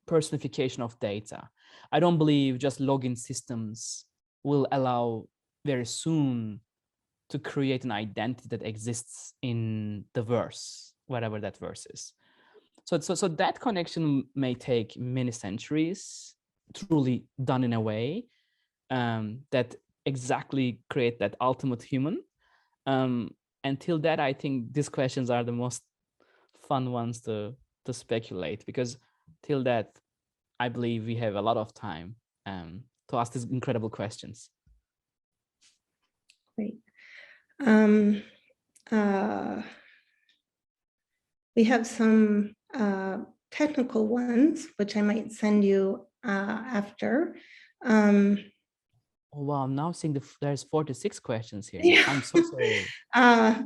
Speaker 2: personification of data. I don't believe just login systems will allow very soon to create an identity that exists in the verse, whatever that verse is. So that connection may take many centuries, truly done in a way that exactly create that ultimate human. Until that, I think these questions are the most fun ones to speculate, because till that, I believe we have a lot of time to ask these incredible questions.
Speaker 1: Great. We have some technical ones, which I might send you after.
Speaker 2: Oh, wow, I'm now seeing there's 46 questions here.
Speaker 1: Yeah.
Speaker 2: I'm so sorry.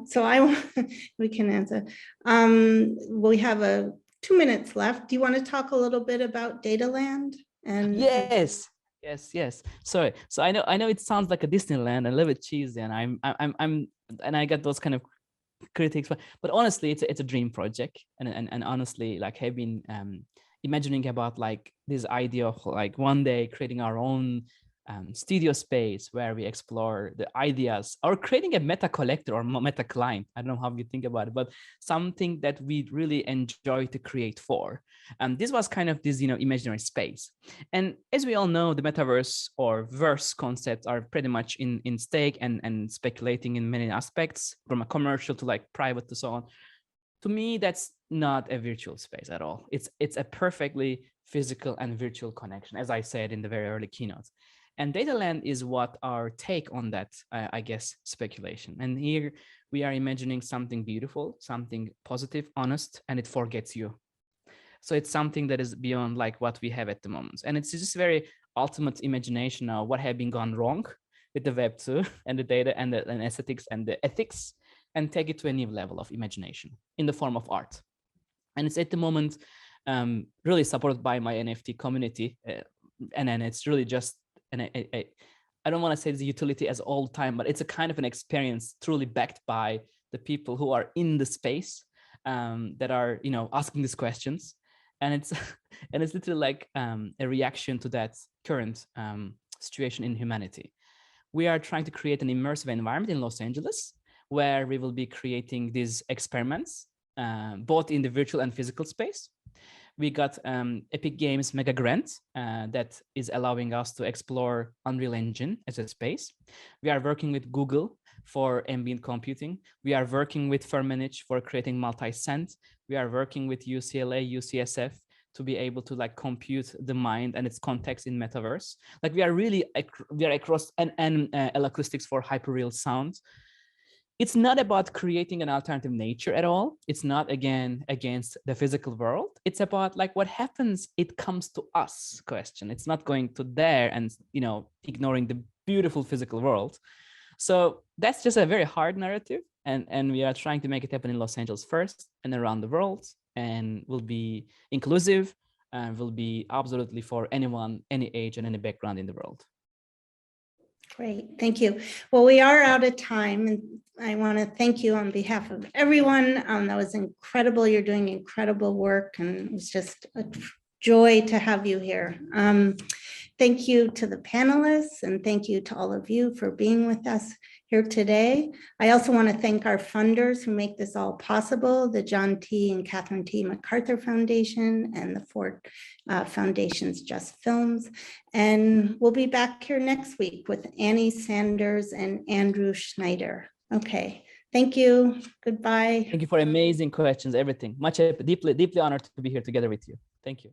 Speaker 1: So we can answer. We have 2 minutes left. Do you want to talk a little bit about Dataland?
Speaker 2: Yes. Sorry. So I know it sounds like a Disneyland, a little bit cheesy, and and I get those kind of critics, but honestly, it's a dream project, and honestly, like I've been imagining about like this idea of like one day creating our own studio space where we explore the ideas, or creating a meta collector or meta client. I don't know how you think about it, but something that we really enjoy to create for. And this was kind of this, imaginary space. And as we all know, the metaverse or verse concepts are pretty much in stake and speculating in many aspects, from a commercial to like private to so on. To me, that's not a virtual space at all. It's a perfectly physical and virtual connection, as I said in the very early keynote. And Dataland is what our take on that, I guess, speculation. And here we are imagining something beautiful, something positive, honest, and it forgets you. So it's something that is beyond like what we have at the moment. And it's just very ultimate imagination of what have been gone wrong with the Web 2 and the data and the aesthetics and the ethics, and take it to a new level of imagination in the form of art. And it's at the moment really supported by my NFT community. And then it's really just, I don't want to say it's a utility as all time, but it's a kind of an experience truly backed by the people who are in the space that are, you know, asking these questions. And it's and it's literally like a reaction to that current situation in humanity. We are trying to create an immersive environment in Los Angeles where we will be creating these experiments, both in the virtual and physical space. We got Epic Games Mega Grant that is allowing us to explore Unreal Engine as a space. We are working with Google for ambient computing. We are working with Firmenich for creating multi-scent. We are working with UCLA, UCSF to be able to like compute the mind and its context in metaverse. Like we are really, we are across and acoustics for hyperreal sound. It's not about creating an alternative nature at all. It's not again against the physical world. It's about like what happens, it comes to us question. It's not going to there and, you know, ignoring the beautiful physical world. So that's just a very hard narrative. And we are trying to make it happen in Los Angeles first and around the world, and will be inclusive and will be absolutely for anyone, any age and any background in the world.
Speaker 1: Great, thank you. Well, we are out of time, and I want to thank you on behalf of everyone. That was incredible. You're doing incredible work, and it was just a joy to have you here. Thank you to the panelists, and thank you to all of you for being with us here today. I also want to thank our funders who make this all possible, the John T. and Catherine T. MacArthur Foundation and the Ford Foundation's Just Films. And we'll be back here next week with Annie Sanders and Andrew Schneider. Okay, thank you. Goodbye.
Speaker 2: Thank you for amazing questions, everything. Much deeply honored to be here together with you. Thank you.